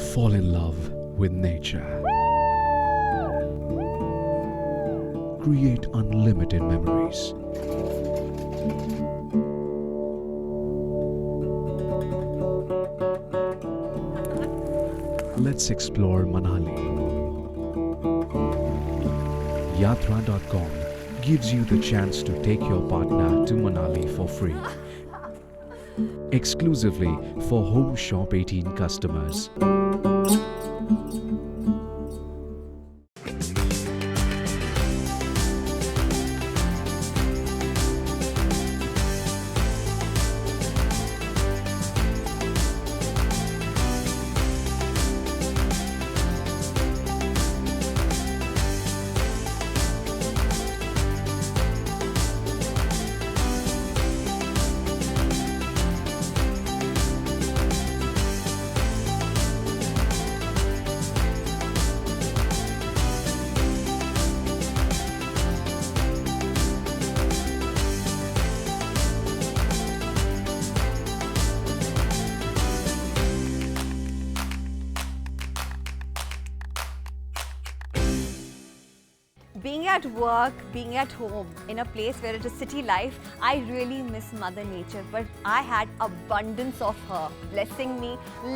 Fall in love with nature. Create unlimited memories. Let's explore Manali. Yatra.com gives you the chance to take your partner to Manali for free. Exclusively for Home Shop 18 customers. Being at work, being at home, in a place where it is city life, I really miss Mother Nature. But I had abundance of her, blessing me,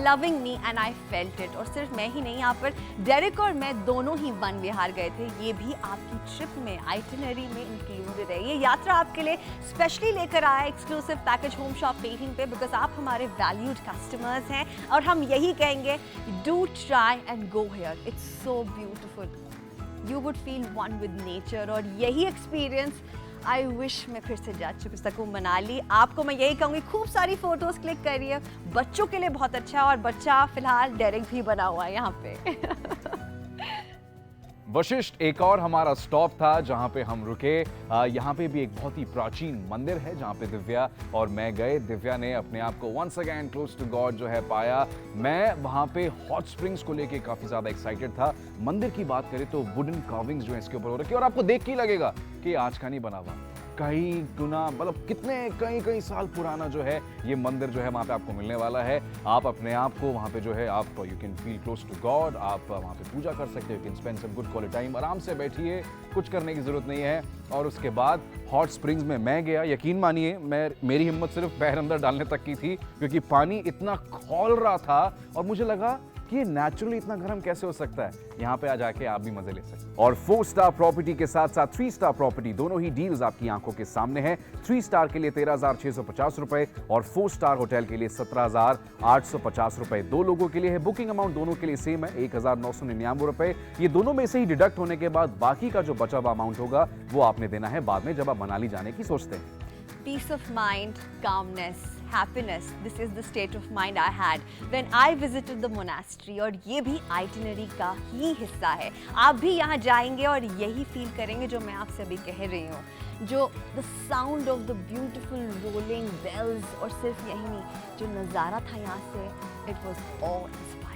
loving me, and I felt it. और सिर्फ मैं ही नहीं, यहाँ पर Derek और मैं दोनों ही one विहार गए थे। ये भी आपकी ट्रिप में, आइटिनरी में इंक्लूडेड है। ये यात्रा आपके लिए स्पेशली लेकर आया एक्सक्लूसिव पैकेज होम शॉप 18 पे, बिकॉज आप हमारे वैल्यूड कस्टमर्स हैं और हम यही कहेंगे, do try and go here, it's so beautiful. You would feel one with nature, और यही एक्सपीरियंस आई विश मैं फिर से जा चुकी सकूँ मनाली। आपको मैं यही कहूँगी, खूब सारी फोटोज क्लिक करिए, बच्चों के लिए बहुत अच्छा है, और बच्चा फिलहाल डेरिक भी बना हुआ है यहाँ पे। वशिष्ठ एक और हमारा स्टॉप था जहां पे हम रुके। यहाँ पे भी एक बहुत ही प्राचीन मंदिर है जहां पे दिव्या और मैं गए। दिव्या ने अपने आप को once again close to God जो है पाया। मैं वहां पे हॉट स्प्रिंग्स को लेके काफी ज्यादा एक्साइटेड था। मंदिर की बात करें तो वुडन कार्विंग्स जो है इसके ऊपर हो रखी है, और आपको देख के ही लगेगा कि आज का नहीं बना हुआ, कई गुना, मतलब कितने कई साल पुराना जो है ये मंदिर जो है वहाँ पे आपको मिलने वाला है। आप अपने आप को वहाँ पे जो है आप you can feel close to God, आप वहाँ पे पूजा कर सकते हो, you can spend some good quality time. आराम से बैठिए, कुछ करने की जरूरत नहीं है। और उसके बाद हॉट स्प्रिंग्स में मैं गया। यकीन मानिए, मेरी हिम्मत सिर्फ पैर अंदर डालने तक की थी, क्योंकि पानी इतना खौल रहा था और मुझे लगा कि ये नेचुरली इतना गर्म कैसे हो सकता है। यहाँ पे आ जाके आप भी मजे ले सकते हैं। और 4 स्टार प्रॉपर्टी के साथ साथ 3 स्टार प्रॉपर्टी, दोनों ही डील्स आपकी आंखों के सामने हैं। 3 स्टार के लिए 13,650 रुपए और 4 स्टार होटल के लिए 17,850 रुपए। 2 लोगों के लिए है। बुकिंग अमाउंट दोनों के लिए सेम है, 1,999 रुपए। ये दोनों में से ही डिडक्ट होने के बाद बाकी का जो बचा हुआ अमाउंट होगा वो आपने देना है बाद में जब आप मनाली जाने की सोचते हैं। Peace of mind, calmness, happiness. This is the state of mind I had when I visited the monastery. और ये भी आइटिनरी का ही हिस्सा है. आप भी यहाँ जाएंगे और यही फील करेंगे जो मैं आपसे अभी कह रही हूँ. जो the sound of the beautiful rolling bells, और सिर्फ यही नहीं, जो नज़ारा था यहाँ से, it was awe-inspiring.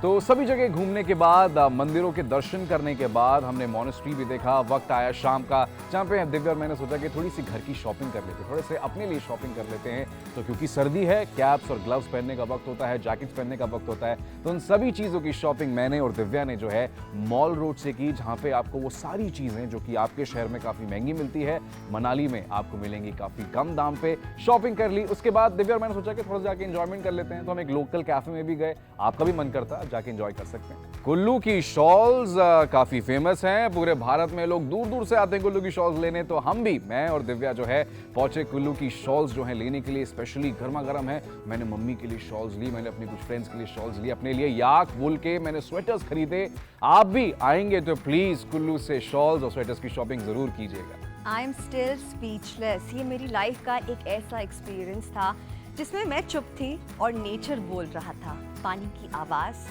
तो सभी जगह घूमने के बाद, मंदिरों के दर्शन करने के बाद हमने मॉनेस्ट्री भी देखा. वक्त आया शाम का, जहाँ पे दिव्या और मैंने सोचा कि थोड़ी सी घर की शॉपिंग कर लेते, थोड़े से अपने लिए शॉपिंग कर लेते हैं. तो क्योंकि सर्दी है, कैप्स और ग्लव्स पहनने का वक्त होता है, जैकेट्स पहनने का वक्त होता है, तो उन सभी चीज़ों की शॉपिंग मैंने और दिव्या ने जो है मॉल रोड से की, जहाँ पे आपको वो सारी चीज़ें जो कि आपके शहर में काफ़ी महंगी मिलती है, मनाली में आपको मिलेंगी काफ़ी कम दाम पे. शॉपिंग कर ली. उसके बाद दिव्या और मैंने सोचा कि थोड़ा जाके एंजॉयमेंट कर लेते हैं, तो हम एक लोकल कैफे में भी गए. आपका भी मन करता जाके एंजॉय कर सकते हैं. कुल्लू की शॉल्स काफी फेमस हैं. पूरे भारत में लोग दूर दूर से आते हैं कुल्लू की शॉल्स लेने. तो हम भी, मैं और दिव्या जो है, पहुंचे कुल्लू की शॉल्स जो है लेने के लिए. स्पेशली गर्मा गर्म है. मैंने मम्मी के लिए शॉल्स ली, मैंने अपने कुछ फ्रेंड्स के लिए शॉल्स ली, अपने लिए याक वूल के मैंने स्वेटर्स खरीदे. आप भी आएंगे तो प्लीज कुल्लू से शॉल्स और स्वेटर्स की शॉपिंग जरूर कीजिएगा. I am still speechless. ये मेरी लाइफ का एक ऐसा एक्सपीरियंस था जिसमें मैं चुप थी और नेचर बोल रहा था. पानी की आवाज़,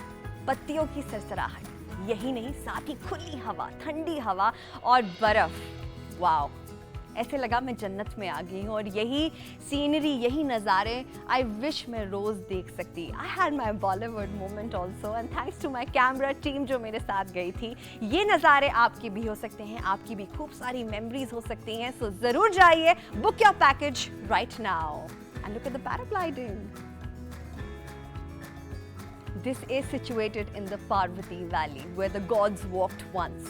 पत्तियों की सरसराहट, यही नहीं, साथ ही खुली हवा, ठंडी हवा और बर्फ. वाओ, ऐसे लगा मैं जन्नत में आ गई हूँ. और यही सीनरी, यही नज़ारे आई विश मैं रोज़ देख सकती. I had my Bollywood moment also, and thanks to my camera team जो मेरे साथ गई थी. ये नज़ारे आपके भी हो सकते हैं, आपकी भी खूब सारी मेमोरीज हो सकती हैं. सो ज़रूर जाइए, book your package right now and look at the paragliding. This is situated in the Parvati Valley where the gods walked once.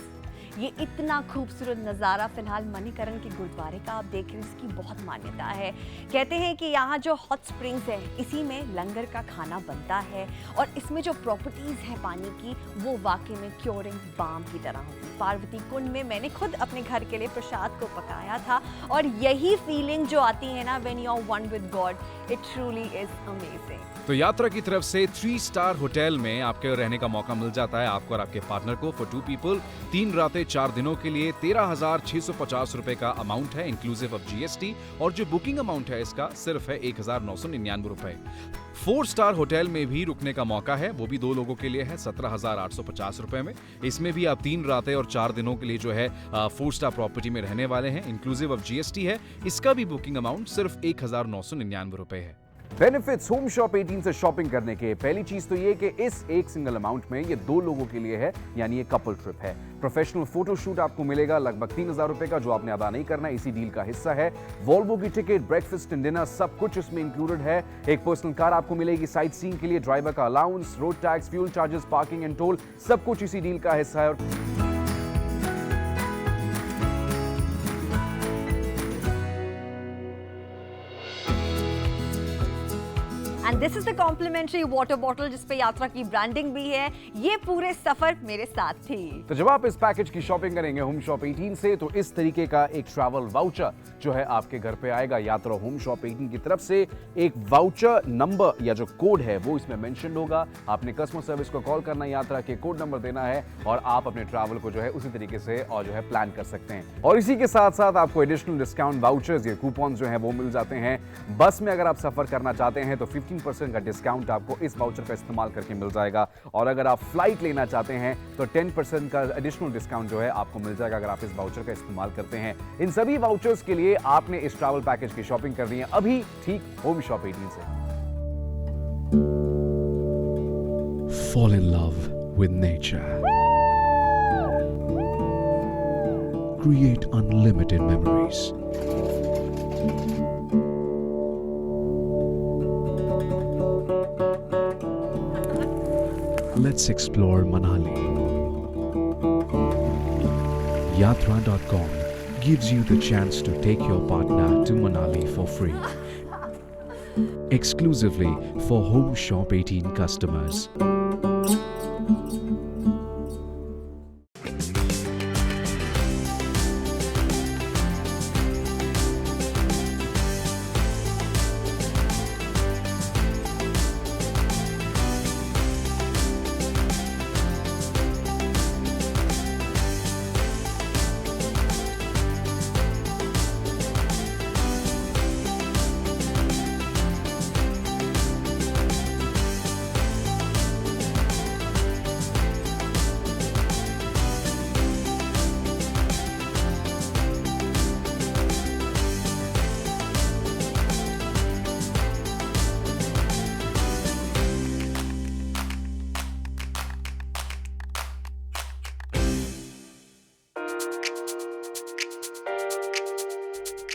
ये इतना खूबसूरत नज़ारा फिलहाल मणिकरण के गुरुद्वारे का आप देख रहे हैं. इसकी बहुत मान्यता है. कहते हैं कि यहाँ जो हॉट स्प्रिंग्स है, इसी में लंगर का खाना बनता है और इसमें जो प्रॉपर्टीज़ हैं पानी की, वो वाकई में क्योरिंग बाम की तरह होती. पार्वती कुंड में मैंने खुद अपने घर के लिए प्रसाद को पकाया था और यही फीलिंग जो आती है ना, when you are one with God, it truly is amazing. तो यात्रा की तरफ से 3 स्टार होटल में आपके रहने का मौका मिल जाता है आपको और आपके पार्टनर को फॉर 2 पीपल. 3 रातें 4 दिनों के लिए 13,650 रुपए का अमाउंट है इंक्लूसिव ऑफ जीएसटी. और जो बुकिंग अमाउंट है इसका सिर्फ है 1,999 रुपए. 4 स्टार होटल में भी रुकने का मौका है, वो भी 2 लोगों के लिए है 17,850 रुपए में. इसमें भी आप 3 रातें और 4 दिनों के लिए जो है 4 स्टार प्रॉपर्टी में रहने वाले हैं, इंक्लूसिव ऑफ जीएसटी है. इसका भी बुकिंग अमाउंट सिर्फ 1,999 रुपए है. बेनिफिट्स होम शॉप 18 से शॉपिंग करने के. पहली चीज तो ये कि इस एक सिंगल अमाउंट में ये 2 लोगों के लिए है, यानी ये कपल ट्रिप है. प्रोफेशनल फोटोशूट आपको मिलेगा लगभग 3,000 रुपए का, जो आपने अदा नहीं करना, इसी डील का हिस्सा है. वॉल्वो की टिकट, ब्रेकफास्ट एंड डिनर सब कुछ इसमें इंक्लूडेड है. एक पर्सनल कार आपको मिलेगी साइट सीइंग के लिए, ड्राइवर का allowance, road tax, fuel charges, parking and toll, सब कुछ इसी डील का हिस्सा है. And this is the complimentary water bottle जिस पे यात्रा की ब्रांडिंग भी है. ये पूरे सफर मेरे साथ थी. तो जब आप इस पैकेज की शॉपिंग करेंगे होम शॉप 18 से, तो इस तरीके का एक ट्रैवल वाउचर जो है आपके घर पे आएगा यात्रा होम शॉप 18 की तरफ से. एक वाउचर नंबर या जो कोड है वो इसमें मेंशन होगा. आपने कस्टमर सर्विस को कॉल करना, यात्रा के कोड नंबर देना है और आप अपने ट्रैवल को जो है उसी तरीके से और जो है प्लान कर सकते हैं. और इसी के साथ साथ आपको एडिशनल डिस्काउंट वाउचर्स या कूपन जो है वो मिल जाते हैं. बस में अगर आप सफर करना चाहते हैं तो 15% का डिस्काउंट आपको इस वाउचर का इस्तेमाल करके मिल जाएगा. और अगर आप फ्लाइट लेना चाहते हैं तो 10% का एडिशनल डिस्काउंट जो है आपको मिल जाएगा अगर आप इस वाउचर का इस्तेमाल करते हैं. इन सभी वाउचर्स के लिए आपने इस ट्रैवल पैकेज की शॉपिंग करनी है अभी ठीक होम शॉप 18 से. Fall in love with nature. Create unlimited memories. Let's explore Manali. Yatra.com gives you the chance to take your partner to Manali for free. Exclusively for Home Shop 18 customers.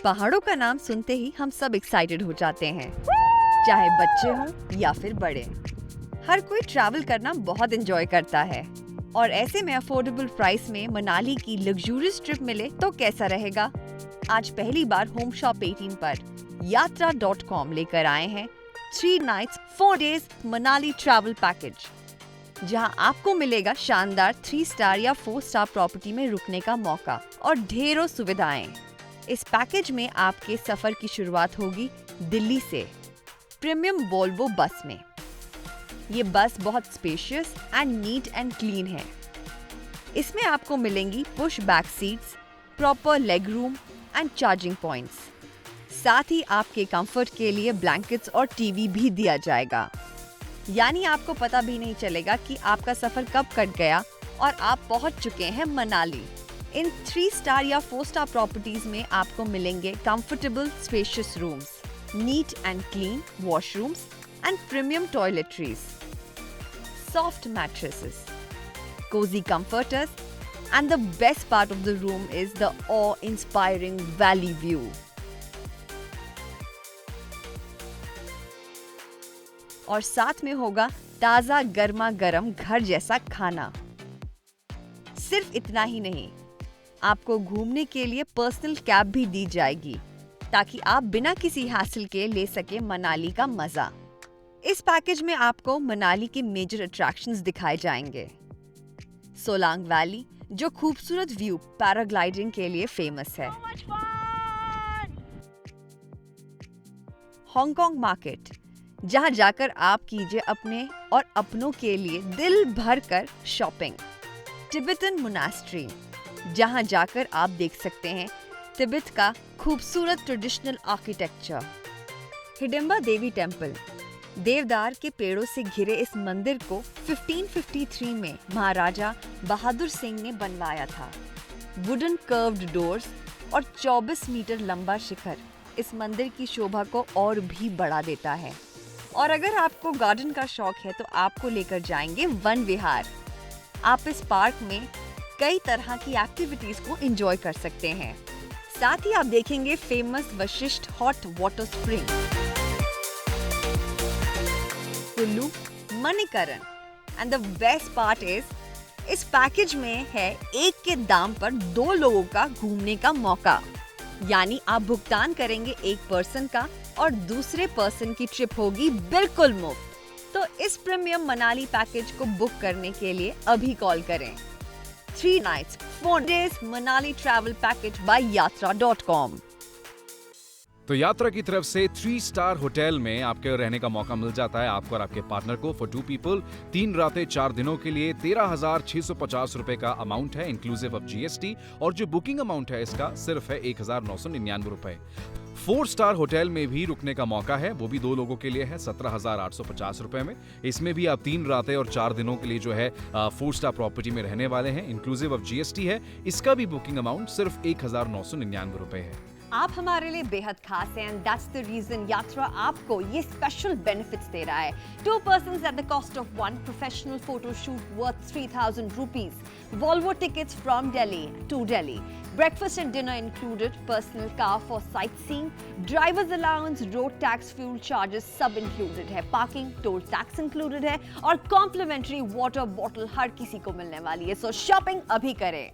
पहाड़ों का नाम सुनते ही हम सब excited हो जाते हैं, चाहे बच्चे हों या फिर बड़े। हर कोई ट्रैवल करना बहुत एंजॉय करता है और ऐसे में अफोर्डेबल प्राइस में मनाली की लग्जूरियस ट्रिप मिले तो कैसा रहेगा। आज पहली बार होम शॉप 18 पर yatra.com लेकर आए हैं 3 nights 4 days Manali travel package, जहां आपको मिलेगा शानदार 3 स्टार या 4 स्टार प्रॉपर्टी में रुकने का मौका और ढेरों सुविधाएं। इस पैकेज में आपके सफर की शुरुआत होगी दिल्ली से प्रीमियम वोल्वो बस में। ये बस बहुत spacious and NEET and clean है। इसमें आपको मिलेंगी push back seats, proper leg room and charging points. साथ ही आपके कंफर्ट के लिए ब्लैंकेट्स और टीवी भी दिया जाएगा, यानी आपको पता भी नहीं चलेगा कि आपका सफर कब कट गया और आप पहुंच चुके हैं मनाली। इन 3 स्टार या 4 स्टार प्रॉपर्टीज में आपको मिलेंगे comfortable spacious rooms, neat and clean washrooms and premium toiletries, soft mattresses, cozy comforters, and the best part of the room is the awe-inspiring valley view. और साथ में होगा ताजा गर्मा गर्म घर जैसा खाना। सिर्फ इतना ही नहीं, आपको घूमने के लिए पर्सनल कैब भी दी जाएगी ताकि आप बिना किसी हासिल के ले सके मनाली का मजा। इस पैकेज में आपको मनाली के मेजर अट्रैक्शंस दिखाए जाएंगे। सोलांग वैली, जो खूबसूरत व्यू पैराग्लाइडिंग के लिए फेमस है। हांगकांग मार्केट, जहां जाकर आप कीजिए अपने और अपनों के लिए दिल भर कर शॉपिंग। तिब्बतन मोनास्ट्री, जहां जाकर आप देख सकते हैं तिब्बत का खूबसूरत ट्रेडिशनल आर्किटेक्चर। हिडिंबा देवी टेम्पल, देवदार के पेड़ों से घिरे इस मंदिर को 1553 में महाराजा बहादुर सिंह ने बनवाया था। वुडन कर्व्ड डोर्स और 24 मीटर लंबा शिखर इस मंदिर की शोभा को और भी बढ़ा देता है। और अगर आपको गार्डन का शौक है तो आपको लेकर जाएंगे वन विहार। आप इस पार्क में कई तरह की एक्टिविटीज को एंजॉय कर सकते हैं। साथ ही आप देखेंगे famous Vashishtha hot water spring, Kullu, Manikaran and the best part is इस पैकेज में है एक के दाम पर 2 लोगों का घूमने का मौका, यानी आप भुगतान करेंगे एक पर्सन का और दूसरे पर्सन की ट्रिप होगी बिल्कुल मुफ्त। तो इस प्रीमियम मनाली पैकेज को बुक करने के लिए अभी कॉल करें। 3 nights 4 days Manali travel package by yatra.com। तो यात्रा की तरफ से 3 स्टार होटल में आपके रहने का मौका मिल जाता है आपको और आपके पार्टनर को फॉर 2 पीपल 3 रातें 4 दिनों के लिए 13,650 रुपए का अमाउंट है इंक्लूसिव ऑफ GST, और जो बुकिंग अमाउंट है इसका सिर्फ है 1,999 रुपए। 4 स्टार होटल में भी रुकने का मौका है, वो भी 2 लोगों के लिए है 17,850 रुपए में। इसमें भी आप 3 रातें और 4 दिनों के लिए जो है 4 स्टार प्रॉपर्टी में रहने वाले हैं, इंक्लूसिव ऑफ GST है। इसका भी बुकिंग अमाउंट सिर्फ 1,999 रुपए है। आप हमारे लिए बेहद खास हैं एंड दैट्स द रीजन यात्रा आपको ये स्पेशल बेनिफिट्स दे रहा है। 2 persons at the cost of 1 professional photo shoot worth 3,000 rupees, Volvo tickets from Delhi to Delhi, breakfast and dinner included, personal car for sightseeing, driver's allowance, road tax, fuel charges सब included है, parking, toll tax included है और complimentary water bottle हर किसी को मिलने वाली है। So shopping अभी करें।